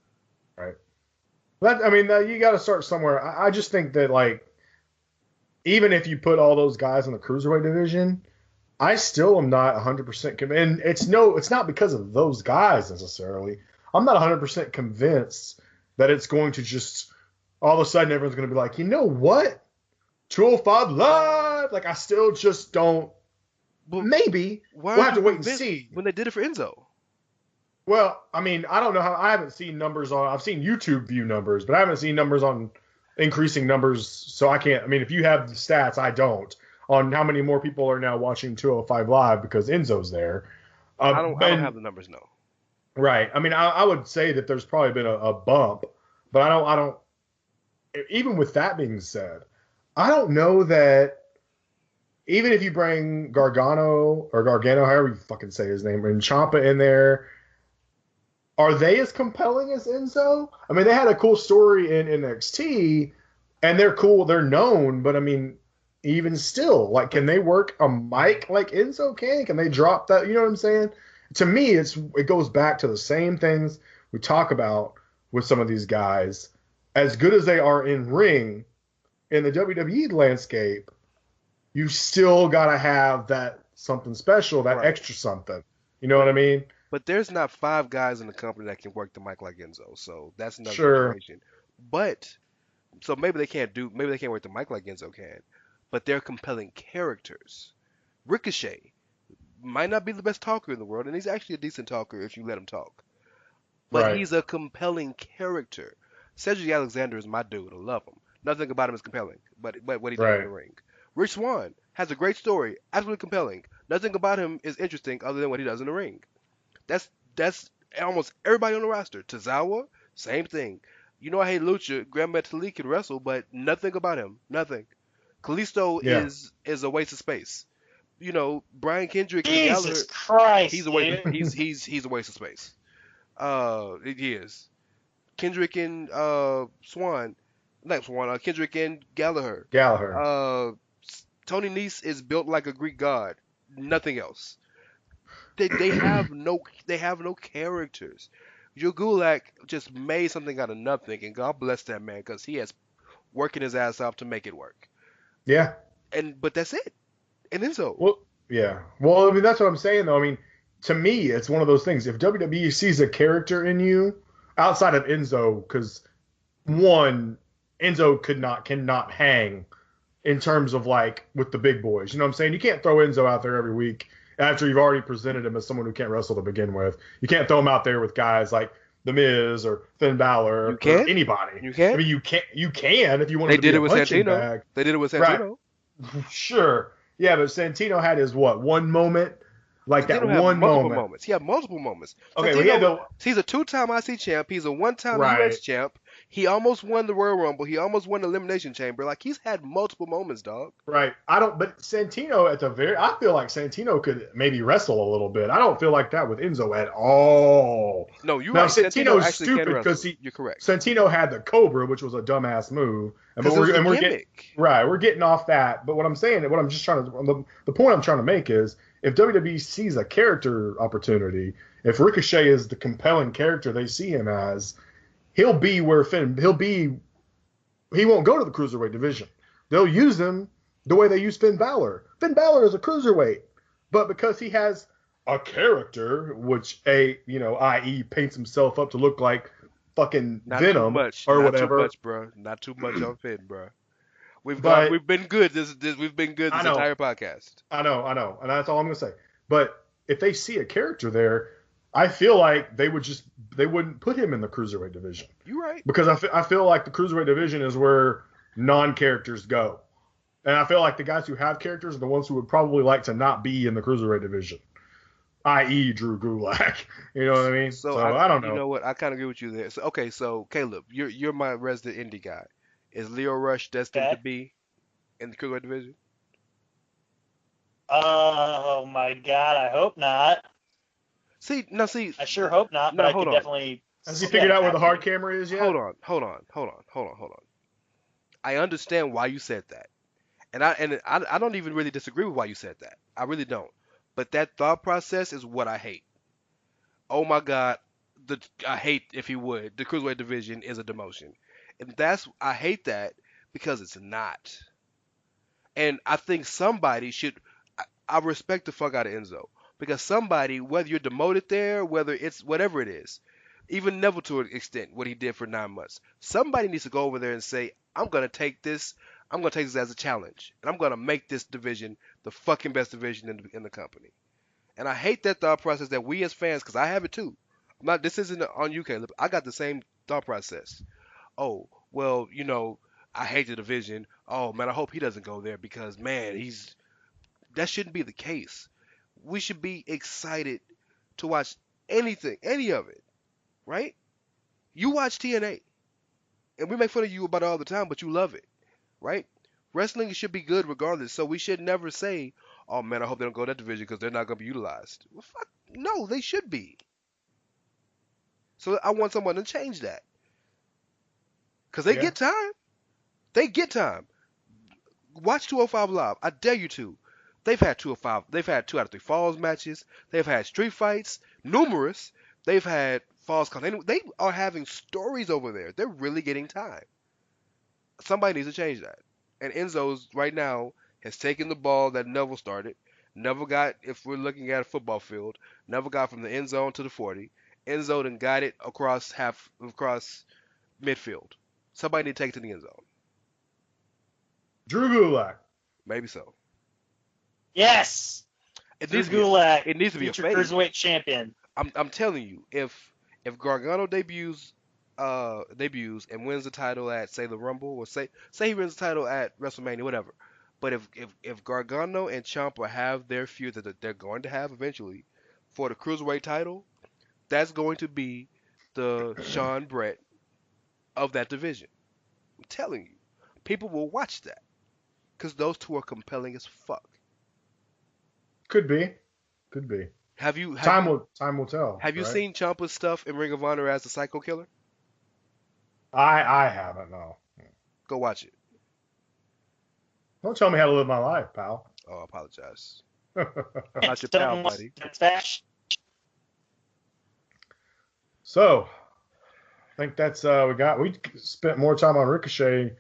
right. I mean, you got to start somewhere. I just think that, like, even if you put all those guys in the cruiserweight division, I still am not 100% convinced. And it's not because of those guys necessarily. I'm not 100% convinced that it's going to just all of a sudden everyone's going to be like, you know what? 205 Live. Like, I still just don't. But Maybe why we'll are have to you wait and convinced see. when they did it for Enzo? Well, I mean, I don't know how. I haven't seen numbers on. I've seen YouTube view numbers, but I haven't seen numbers on increasing numbers. So I can't. I mean, if you have the stats, I don't on how many more people are now watching 205 Live because Enzo's there. I don't have the numbers, no. Right. I mean, I would say that there's probably been a bump, but I don't. Even with that being said, I don't know that. Even if you bring Gargano, however you fucking say his name, and Ciampa in there, are they as compelling as Enzo? I mean, they had a cool story in NXT, and they're cool, they're known, but I mean, even still, like, can they work a mic like Enzo can? Can they drop that? You know what I'm saying? To me, it goes back to the same things we talk about with some of these guys. As good as they are in ring, in the WWE landscape, you still gotta have that something special, that Right. extra something. You know what I mean? But there's not 5 guys in the company that can work the mic like Enzo, so that's another Sure. situation. But so maybe they can't work the mic like Enzo can, but they're compelling characters. Ricochet might not be the best talker in the world, and he's actually a decent talker if you let him talk. But Right. he's a compelling character. Cedric Alexander is my dude. I love him. Nothing about him is compelling, but what he does in the ring. Rich Swann has a great story, absolutely compelling. Nothing about him is interesting other than what he does in the ring. That's almost everybody on the roster. Tozawa, same thing. You know I hate Lucha. Grand Metalik can wrestle, but nothing about him. Nothing. Kalisto Yeah. is a waste of space. You know, Brian Kendrick and Gallagher, Jesus Christ, he's a waste. dude. He's a waste of space. He is. Kendrick and Swan, not Swan. Kendrick and Gallagher. Gallagher. Tony Nese is built like a Greek god. Nothing else. They have no characters. Drew Gulak just made something out of nothing, and God bless that man because he has working his ass off to make it work. Yeah. But that's it. And Enzo. Well, yeah. Well, I mean, that's what I'm saying, though. I mean, to me, it's one of those things. If WWE sees a character in you outside of Enzo, because one, Enzo cannot hang in terms of like with the big boys. You know what I'm saying? You can't throw Enzo out there every week after you've already presented him as someone who can't wrestle to begin with. You can't throw him out there with guys like The Miz or Finn Balor You can? or anybody. You can? I mean, you can if you want They to be did it a with punching Santino. bag. They did it with Right. Santino. Sure. Yeah, but Santino had his one moment? Like that Santino had one multiple moment. moments. He had multiple moments. Okay, well, he had He's a 2-time IC champ. He's a 1-time Right. US champ. He almost won the Royal Rumble. He almost won the Elimination Chamber. Like, he's had multiple moments, dog. Right. But Santino I feel like Santino could maybe wrestle a little bit. I don't feel like that with Enzo at all. No, you're Now, right. Santino's actually can stupid wrestle. 'cause You're correct. Santino had the Cobra, which was a dumbass move. Because it was a we're gimmick. we're getting off that. But what I'm saying, what I'm just trying to, the point I'm trying to make is, if WWE sees a character opportunity, if Ricochet is the compelling character they see him as, he'll be where he won't go to the cruiserweight division. They'll use him the way they use Finn Balor. Finn Balor is a cruiserweight, but because he has a character, which i.e. paints himself up to look like fucking Not Venom too much. or Not whatever. too much, bro. Not too much on Finn, bro. We've But- been good. We've been good I this know. entire podcast. I know, and that's all I'm gonna say. But if they see a character there, I feel like they wouldn't put him in the cruiserweight division, You're right. because I feel like the cruiserweight division is where non-characters go, and I feel like the guys who have characters are the ones who would probably like to not be in the cruiserweight division, i.e. Drew Gulak. You know what I mean? So I don't know. You know what? I kind of agree with you there. So Caleb, you're my resident indie guy. Is Leo Rush destined Okay. to be in the cruiserweight division? Oh my God, I hope not. See, I sure hope not, but no, I hold could on. definitely. Has he see figured that out where the hard happening. camera is yet? hold on. I understand why you said that, and I don't even really disagree with why you said that. I really don't. But that thought process is what I hate. Oh my God, I hate, if you would, the cruiserweight division is a demotion, and I hate that because it's not. And I think somebody should. I respect the fuck out of Enzo because somebody, whether you're demoted there, whether it's whatever it is, even Neville to an extent, what he did for 9 months, somebody needs to go over there and say, I'm gonna take this. I'm gonna take this as a challenge, and I'm gonna make this division the fucking best division in the company. And I hate that thought process that we as fans, because I have it too. I'm not. This isn't on you, Caleb. I got the same thought process. Oh, well, I hate the division. Oh man, I hope he doesn't go there because man, that shouldn't be the case. We should be excited to watch anything, any of it, right? You watch TNA, and we make fun of you about it all the time, but you love it, right? Wrestling should be good regardless, so we should never say, "Oh man, I hope they don't go to that division because they're not going to be utilized." Well, fuck, no, they should be. So I want someone to change that because they Yeah. get time. They get time. Watch 205 Live. I dare you to. They've had 205. They've had 2 out of 3 falls matches. They've had street fights, numerous. They've had falls. They are having stories over there. They're really getting time. Somebody needs to change that. And Enzo's right now has taken the ball that Neville started. Neville got, if we're looking at a football field, Neville got from the end zone to the 40. Enzo then got it across midfield. Somebody need to take it to the end zone. Drew Gulak. Maybe so. Yes, It Drew needs to be. Gulak, It needs to be a future phase. cruiserweight champion. I'm telling you, if Gargano debuts and wins the title at, say, the Rumble, or say he wins the title at WrestleMania, whatever. But if Gargano and Ciampa have their feud that they're going to have eventually for the cruiserweight title, that's going to be the Sean Brett of that division. I'm telling you, people will watch that because those two are compelling as fuck. Could be. Time will tell. Have you right? seen Ciampa's stuff in Ring of Honor as the Psycho Killer? I haven't. No. Go watch it. Don't tell me how to live my life, pal. Oh, I apologize. So I'm not your pal, buddy. I think that's we spent more time on Ricochet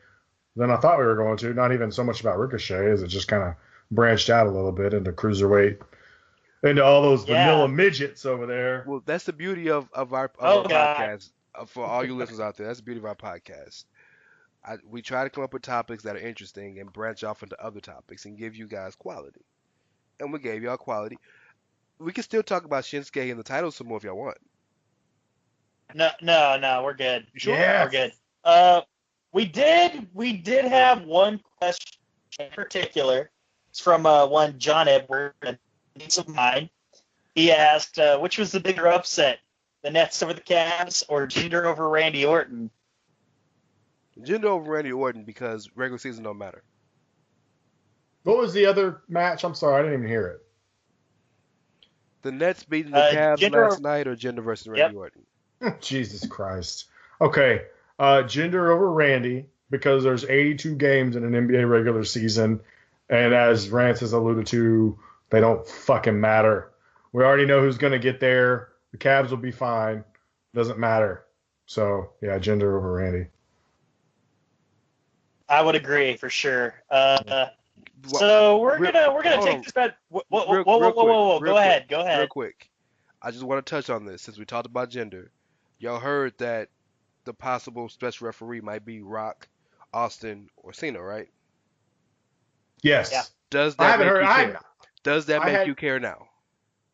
than I thought we were going to. Not even so much about Ricochet as it just kind of branched out a little bit into cruiserweight, into all those vanilla midgets over there. Well, that's the beauty of our God. podcast. For all you listeners out there, that's the beauty of our podcast. We try to come up with topics that are interesting and branch off into other topics and give you guys quality. And we gave y'all quality. We can still talk about Shinsuke and the title some more if y'all want. No, we're good. You sure? Yeah. We're good. We did have one question in particular. It's from one John Edward, a niece of mine. He asked, which was the bigger upset, the Nets over the Cavs or Jinder over Randy Orton? Jinder over Randy Orton because regular season don't matter. What was the other match? I'm sorry, I didn't even hear it. The Nets beating the Cavs Jinder last night or Jinder versus Randy Orton? Jesus Christ. Okay, Jinder over Randy because there's 82 games in an NBA regular season, and as Rance has alluded to, they don't fucking matter. We already know who's going to get there. The Cavs will be fine. Doesn't matter. So, yeah, Jinder over Randy. I would agree for sure. So we're gonna take this back. Whoa! Go ahead. Real quick, I just want to touch on this since we talked about Jinder. Y'all heard that the possible special referee might be Rock, Austin, or Cena, right? Yes. Yeah. Does I that haven't make heard. you care? Does that make you care now?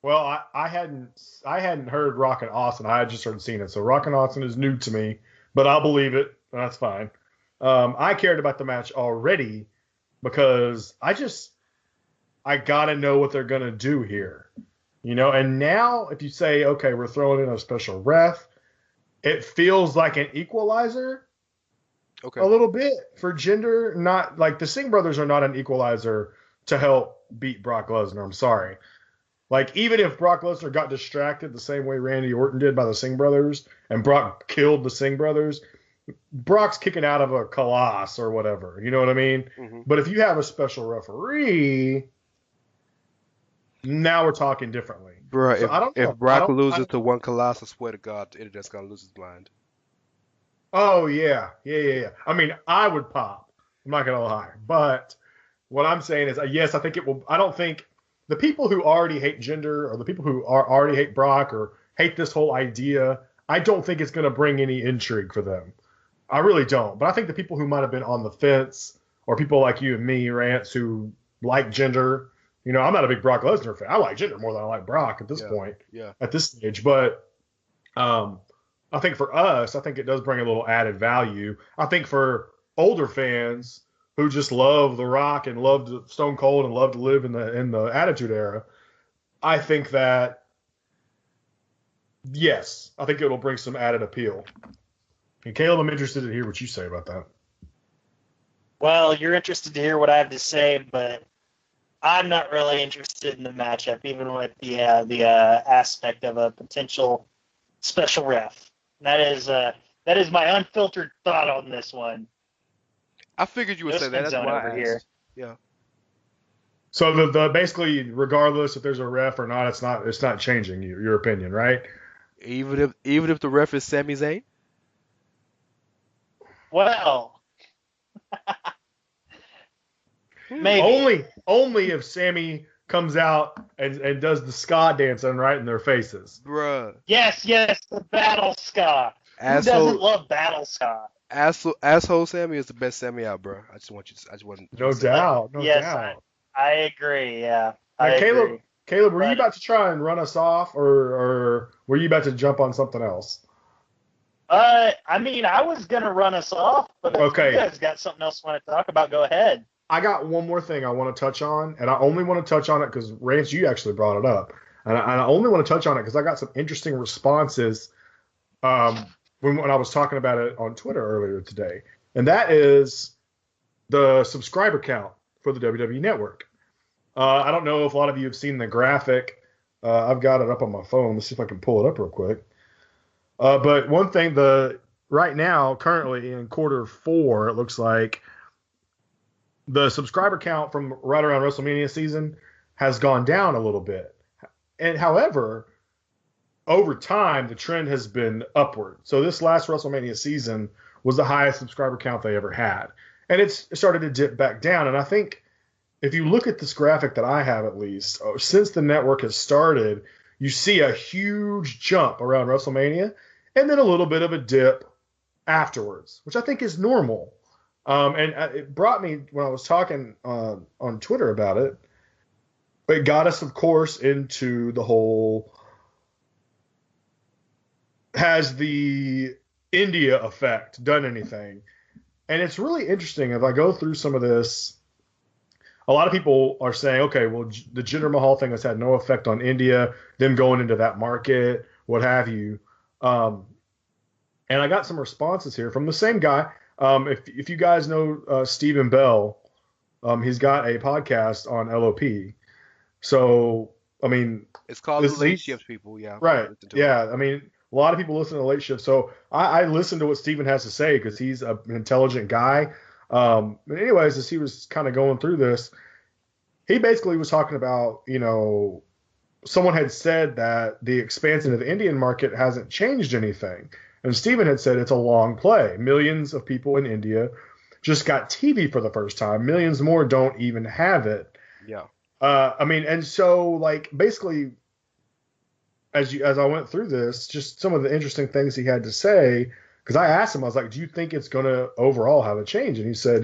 Well, I hadn't heard Rock and Austin. I had just heard Cena. So Rock and Austin is new to me, but I'll believe it. That's fine. I cared about the match already because I gotta know what they're gonna do here, And now, if you say, okay, we're throwing in a special ref, it feels like an equalizer, Okay. a little bit for gender. Not like the Singh brothers are not an equalizer to help beat Brock Lesnar. I'm sorry. Like even if Brock Lesnar got distracted the same way Randy Orton did by the Singh brothers, and Brock killed the Singh brothers, Brock's kicking out of a kalash or whatever. You know what I mean? Hmm. But if you have a special referee, now we're talking differently. Bruh, So I don't if know. I Brock don't. I loses don't to one Colossus, I swear to God, the internet's gonna lose its mind. Oh yeah. I mean, I would pop. I'm not gonna lie, but what I'm saying is, yes, I think it will. I don't think the people who already hate gender or the people who already hate Brock or hate this whole idea, I don't think it's gonna bring any intrigue for them. I really don't. But I think the people who might have been on the fence, or people like you and me, Rance, who like gender. I'm not a big Brock Lesnar fan. I like gender more than I like Brock at this Yeah, point, yeah. at this stage. But I think for us, I think it does bring a little added value. I think for older fans who just love The Rock and love Stone Cold and love to live in the Attitude Era, I think that yes, I think it'll bring some added appeal. And Caleb, I'm interested to hear what you say about that. Well, you're interested to hear what I have to say, but I'm not really interested in the matchup, even with the aspect of a potential special ref. That is my unfiltered thought on this one. I figured you would No say that. spin That's zone why over I here. asked. Yeah. So the basically, regardless if there's a ref or not, it's not changing your opinion, right? Even if the ref is Sami Zayn. Well, maybe. Only if Sammy comes out and does the ska dancing right in their faces. Bruh. Yes, the battle ska. Who doesn't Asshole love battle ska? asshole Sammy is the best Sammy out, bruh. I just want you No to say that. doubt, no Yes, doubt. I agree. Yeah, Now, I Caleb, agree. were you But about to try and run us off, or were you about to jump on something else? I mean, I was gonna run us off, but if Okay. you guys got something else you want to talk about, go ahead. I got one more thing I want to touch on, and I only want to touch on it because Rance, you actually brought it up, and I only want to touch on it because I got some interesting responses when I was talking about it on Twitter earlier today, and that is the subscriber count for the WWE Network. I don't know if a lot of you have seen the graphic. I've got it up on my phone. Let's see if I can pull it up real quick. But one thing, right now, currently in Q4, it looks like the subscriber count from right around WrestleMania season has gone down a little bit. And however, over time, the trend has been upward. So this last WrestleMania season was the highest subscriber count they ever had. And it started to dip back down. And I think if you look at this graphic that I have, at least, since the network has started, you see a huge jump around WrestleMania and then a little bit of a dip afterwards, which I think is normal. And it brought me, when I was talking on Twitter about it, it got us, of course, into the whole, has the India effect done anything? And it's really interesting. If I go through some of this, a lot of people are saying, okay, well, the Jinder Mahal thing has had no effect on India, them going into that market, what have you. And I got some responses here from the same guy. If you guys know Stephen Bell, he's got a podcast on LOP. So, I mean, It's called the Late Shift, people. Yeah. right. Listen to Yeah. I mean, a lot of people listen to Late Shift. So I listen to what Stephen has to say because he's an intelligent guy. But anyways, as he was kind of going through this, he basically was talking about, someone had said that the expansion of the Indian market hasn't changed anything. And Stephen had said it's a long play. Millions of people in India just got TV for the first time. Millions more don't even have it. Yeah. I mean, and so like basically, as I went through this, just some of the interesting things he had to say. Because I asked him, I was like, do you think it's going to overall have a change? And he said,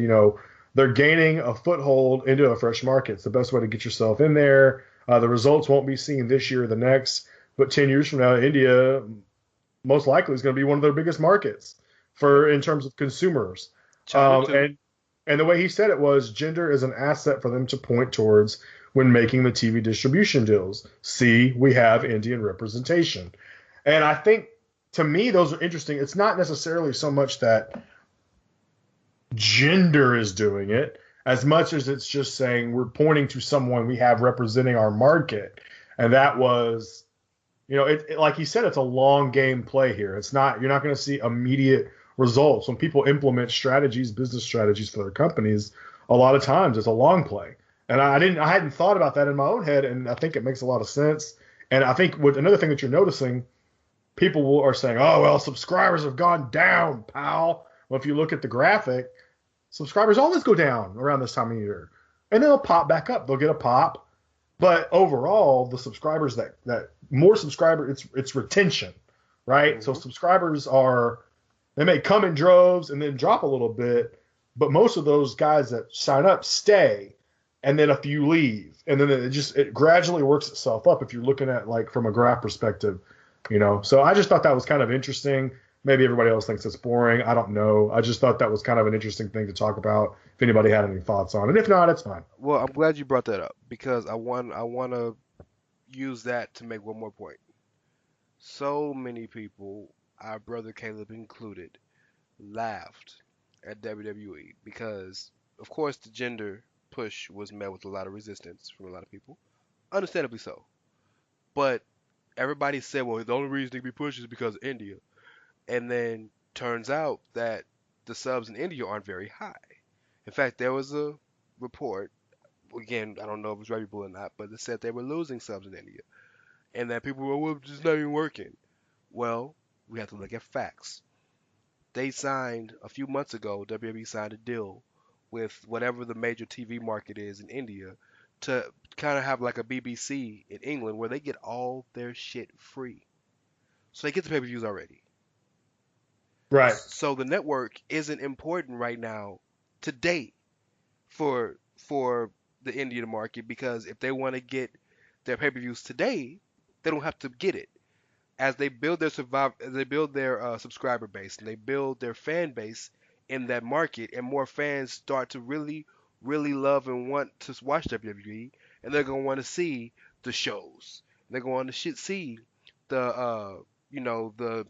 they're gaining a foothold into a fresh market. It's the best way to get yourself in there. The results won't be seen this year or the next, but 10 years from now, India most likely is going to be one of their biggest markets in terms of consumers. And the way he said it was, gender is an asset for them to point towards when making the TV distribution deals. See, we have Indian representation. And I think, to me, those are interesting. It's not necessarily so much that gender is doing it, as much as it's just saying we're pointing to someone we have representing our market. And that was, like you said, it's a long game play here. You're not going to see immediate results. When people implement strategies, business strategies for their companies, a lot of times it's a long play. And I hadn't thought about that in my own head, and I think it makes a lot of sense. And I think another thing that you're noticing, people are saying, "Oh well, subscribers have gone down, pal." Well, if you look at the graphic, subscribers always go down around this time of year, and they'll pop back up. They'll get a pop, but overall, the subscribers that more subscribers, it's retention, right? Mm-hmm. So subscribers they may come in droves and then drop a little bit, but most of those guys that sign up stay, and then a few leave, and then it gradually works itself up if you're looking at like from a graph perspective, So I just thought that was kind of interesting. Maybe everybody else thinks it's boring. I don't know. I just thought that was kind of an interesting thing to talk about. If anybody had any thoughts on it, if not, it's fine. Well, I'm glad you brought that up because I want to use that to make one more point. So many people, our brother Caleb included, laughed at WWE because, of course, the gender push was met with a lot of resistance from a lot of people, understandably so. But everybody said, well, the only reason they be pushed is because of India. And then turns out that the subs in India aren't very high. In fact, there was a report, again, I don't know if it's reputable or not, but it said they were losing subs in India. And that people were, well, it's not even working. Well, we have to look at facts. They signed, a few months ago, WWE signed a deal with whatever the major TV market is in India to kind of have like a BBC in England where they get all their shit free. So they get the pay-per-views already. Right. So the network isn't important right now today for the Indian market because if they want to get their pay-per-views today, they don't have to get it. As they build their subscriber base and they build their fan base in that market, and more fans start to really, really love and want to watch WWE, and they're gonna want to see the shows. They're going to see the the you know what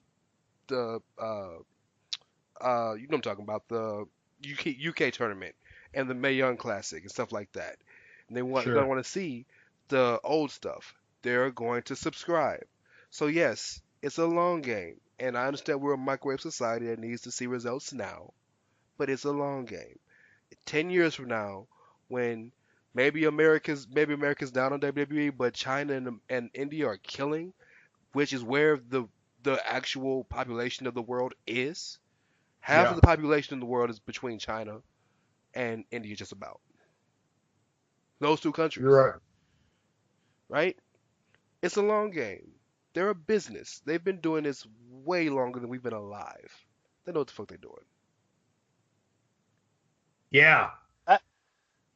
I'm talking about, the UK tournament and the Mae Young Classic and stuff like that. And they're gonna want to see the old stuff. They're going to subscribe. So yes, it's a long game, and I understand we're a microwave society that needs to see results now, but it's a long game. 10 years from now, when maybe America's down on WWE, but China and India are killing, which is where the actual population of the world is. Half of the population in the world is between China and India, just about. Those two countries. You're right. Right? It's a long game. They're a business. They've been doing this way longer than we've been alive. They know what the fuck they're doing. Yeah.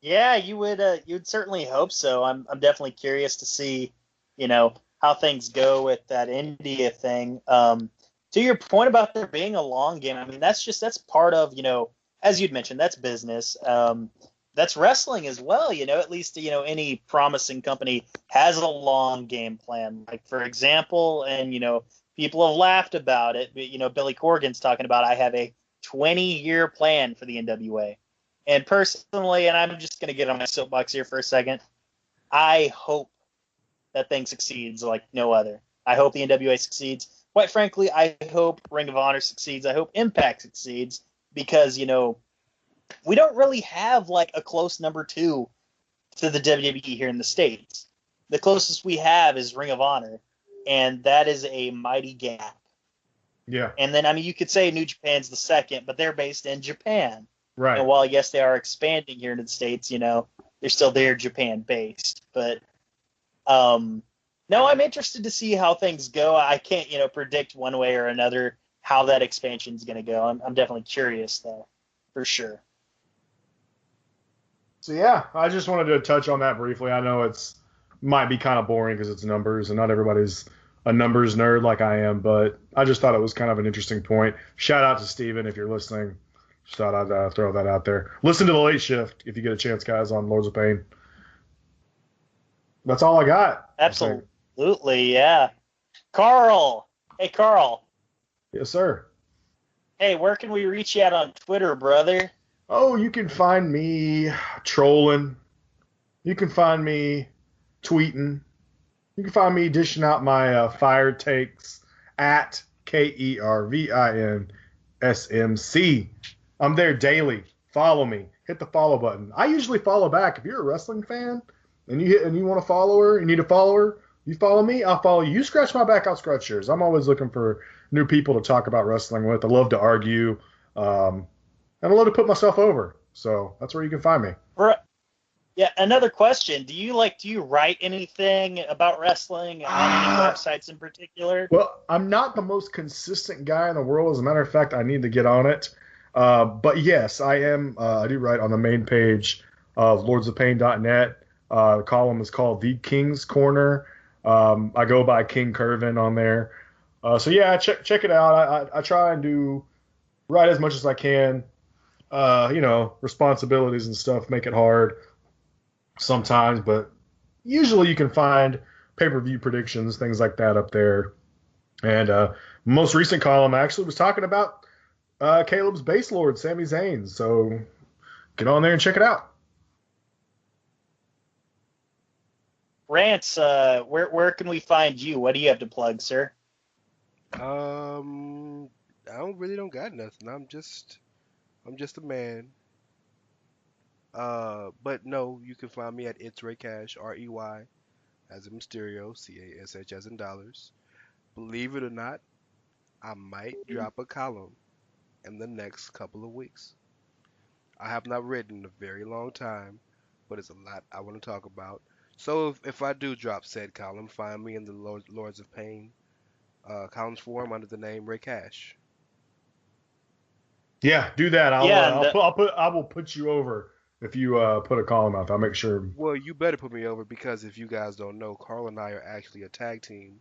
Yeah, you'd certainly hope so. I'm definitely curious to see, how things go with that India thing. To your point about there being a long game, I mean, that's part of, as you'd mentioned, that's business. That's wrestling as well, at least, any promising company has a long game plan. Like, for example, and, people have laughed about it, but, Billy Corgan's talking about, I have a 20-year plan for the NWA. And personally, and I'm just going to get on my soapbox here for a second, I hope that thing succeeds like no other. I hope the NWA succeeds. Quite frankly, I hope Ring of Honor succeeds. I hope Impact succeeds because, we don't really have like a close number 2 to the WWE here in the States. The closest we have is Ring of Honor, and that is a mighty gap. Yeah. And then, I mean, you could say New Japan's the second, but they're based in Japan. Right. And while, yes, they are expanding here in the States, they're still there Japan-based. But, no, I'm interested to see how things go. I can't, predict one way or another how that expansion is going to go. I'm definitely curious, though, for sure. So, yeah, I just wanted to touch on that briefly. I know might be kind of boring because it's numbers, and not everybody's a numbers nerd like I am, but I just thought it was kind of an interesting point. Shout out to Steven if you're listening. Just thought I'd throw that out there. Listen to The Late Shift if you get a chance, guys, on Lords of Pain. That's all I got. Absolutely, yeah. Carl. Hey, Carl. Yes, sir. Hey, where can we reach you at on Twitter, brother? Oh, you can find me trolling. You can find me tweeting. You can find me dishing out my fire takes at KERVINSMC. I'm there daily. Follow me. Hit the follow button. I usually follow back. If you're a wrestling fan and you want to follow her, you need a follower, you follow me, I'll follow you. You scratch my back, I'll scratch yours. I'm always looking for new people to talk about wrestling with. I love to argue, and I love to put myself over. So that's where you can find me. Yeah, another question. Do you write anything about wrestling on any websites in particular? Well, I'm not the most consistent guy in the world. As a matter of fact, I need to get on it. But yes, I am. I do write on the main page of lordsofpain.net. The column is called The King's Corner. I go by King Curvin on there. So yeah, check it out. I try and write as much as I can. Responsibilities and stuff make it hard sometimes, but usually you can find pay-per-view predictions, things like that up there. And most recent column actually was talking about Caleb's base lord, Sami Zayn. So get on there and check it out. Rance, where can we find you? What do you have to plug, sir? I don't got nothing. I'm just a man. But no, you can find me at It's Ray Cash, REY as in Mysterio, CASH as in dollars. Believe it or not, I might drop a column in the next couple of weeks. I have not written in a very long time, but it's a lot I want to talk about. So if I do drop said column, find me in the Lords of Pain columns forum under the name Ray Cash. Yeah, do that. Yeah, and I will put you over if you put a column out. I'll make sure. Well, you better put me over because if you guys don't know, Carl and I are actually a tag team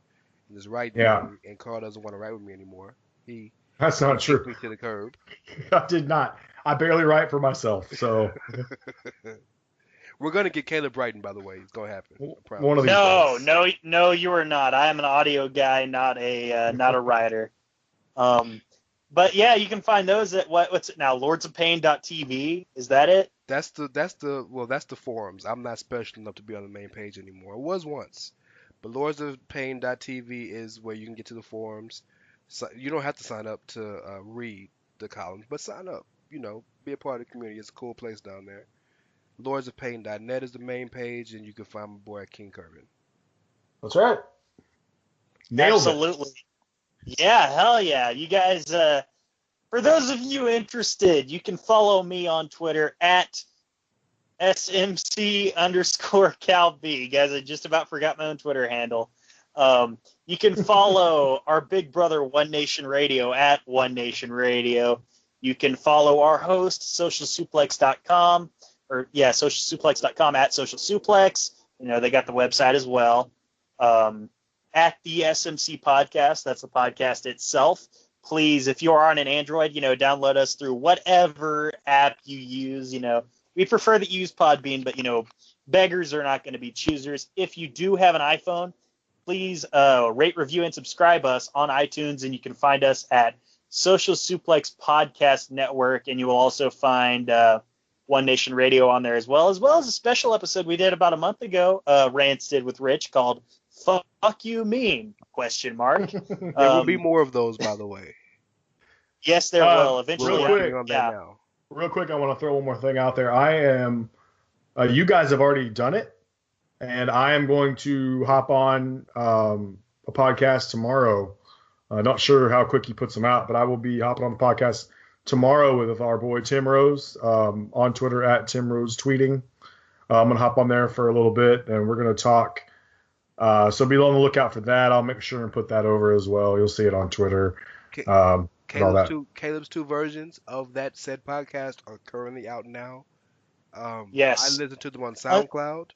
in this writing Yeah, thing, and Carl doesn't want to write with me anymore. He that's he not kicked true. me to the curb. I did not. I barely write for myself. So We're gonna get Caleb Brighton, by the way. It's gonna happen. I one promise. of these no, days. no, you are not. I am an audio guy, not a writer. But yeah, you can find those at what's it now? Lordsofpain.tv. Is that it? That's the forums. I'm not special enough to be on the main page anymore. I was once, but lordsofpain.tv is where you can get to the forums. So you don't have to sign up to read the columns, but sign up. Be a part of the community. It's a cool place down there. Lordsofpain.net is the main page, and you can find my boy at King Curvin. That's right. Nailed it. Absolutely. Yeah, hell yeah. You guys, for those of you interested, you can follow me on Twitter at SMC_CalB. Guys, I just about forgot my own Twitter handle. You can follow our big brother One Nation Radio at One Nation Radio. You can follow our host, socialsuplex.com, socialsuplex.com at socialsuplex. They got the website as well. At the SMC podcast, that's the podcast itself. Please, if you are on an Android, download us through whatever app you use. We prefer that you use Podbean, but beggars are not going to be choosers. If you do have an iPhone, please rate, review, and subscribe us on iTunes, and you can find us at Social Suplex Podcast Network, and you will also find One Nation Radio on there as well as a special episode we did about a month ago. Rance did with Rich called "Fuck You Mean?" ? There will be more of those, by the way. Yes, there will eventually. We're working on that now. Real quick, I want to throw one more thing out there. I am. You guys have already done it, and I am going to hop on a podcast tomorrow. Not sure how quick he puts them out, but I will be hopping on the podcast tomorrow with our boy Tim Rose on Twitter at Tim Rose Tweeting. I'm gonna hop on there for a little bit, and we're gonna talk. So be on the lookout for that. I'll make sure and put that over as well. You'll see it on Twitter. Caleb's two versions of that said podcast are currently out now. Yes. I listen to them on SoundCloud.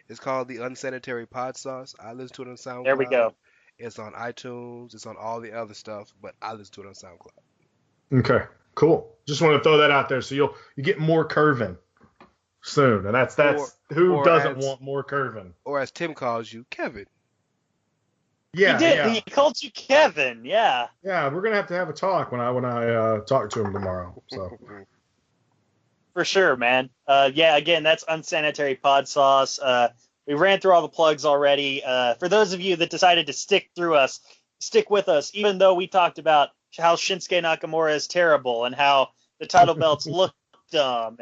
It's called the Unsanitary Pod Sauce. I listen to it on SoundCloud. There we go. It's on iTunes. It's on all the other stuff, but I listen to it on SoundCloud. Okay, cool. Just want to throw that out there, so you get more curving soon, and that's who doesn't want more curving? Or as Tim calls you, Kevin. Yeah, he did. Yeah. He called you Kevin. Yeah. Yeah, we're gonna have to have a talk when I talk to him tomorrow. So. For sure, man. Yeah, again, that's Unsanitary Pod Sauce. We ran through all the plugs already. For those of you that decided to stick with us, even though we talked about how Shinsuke Nakamura is terrible and how the title belts look dumb,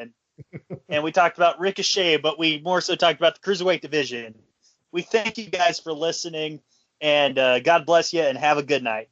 and we talked about Ricochet, but we more so talked about the Cruiserweight division. We thank you guys for listening, and God bless you, and have a good night.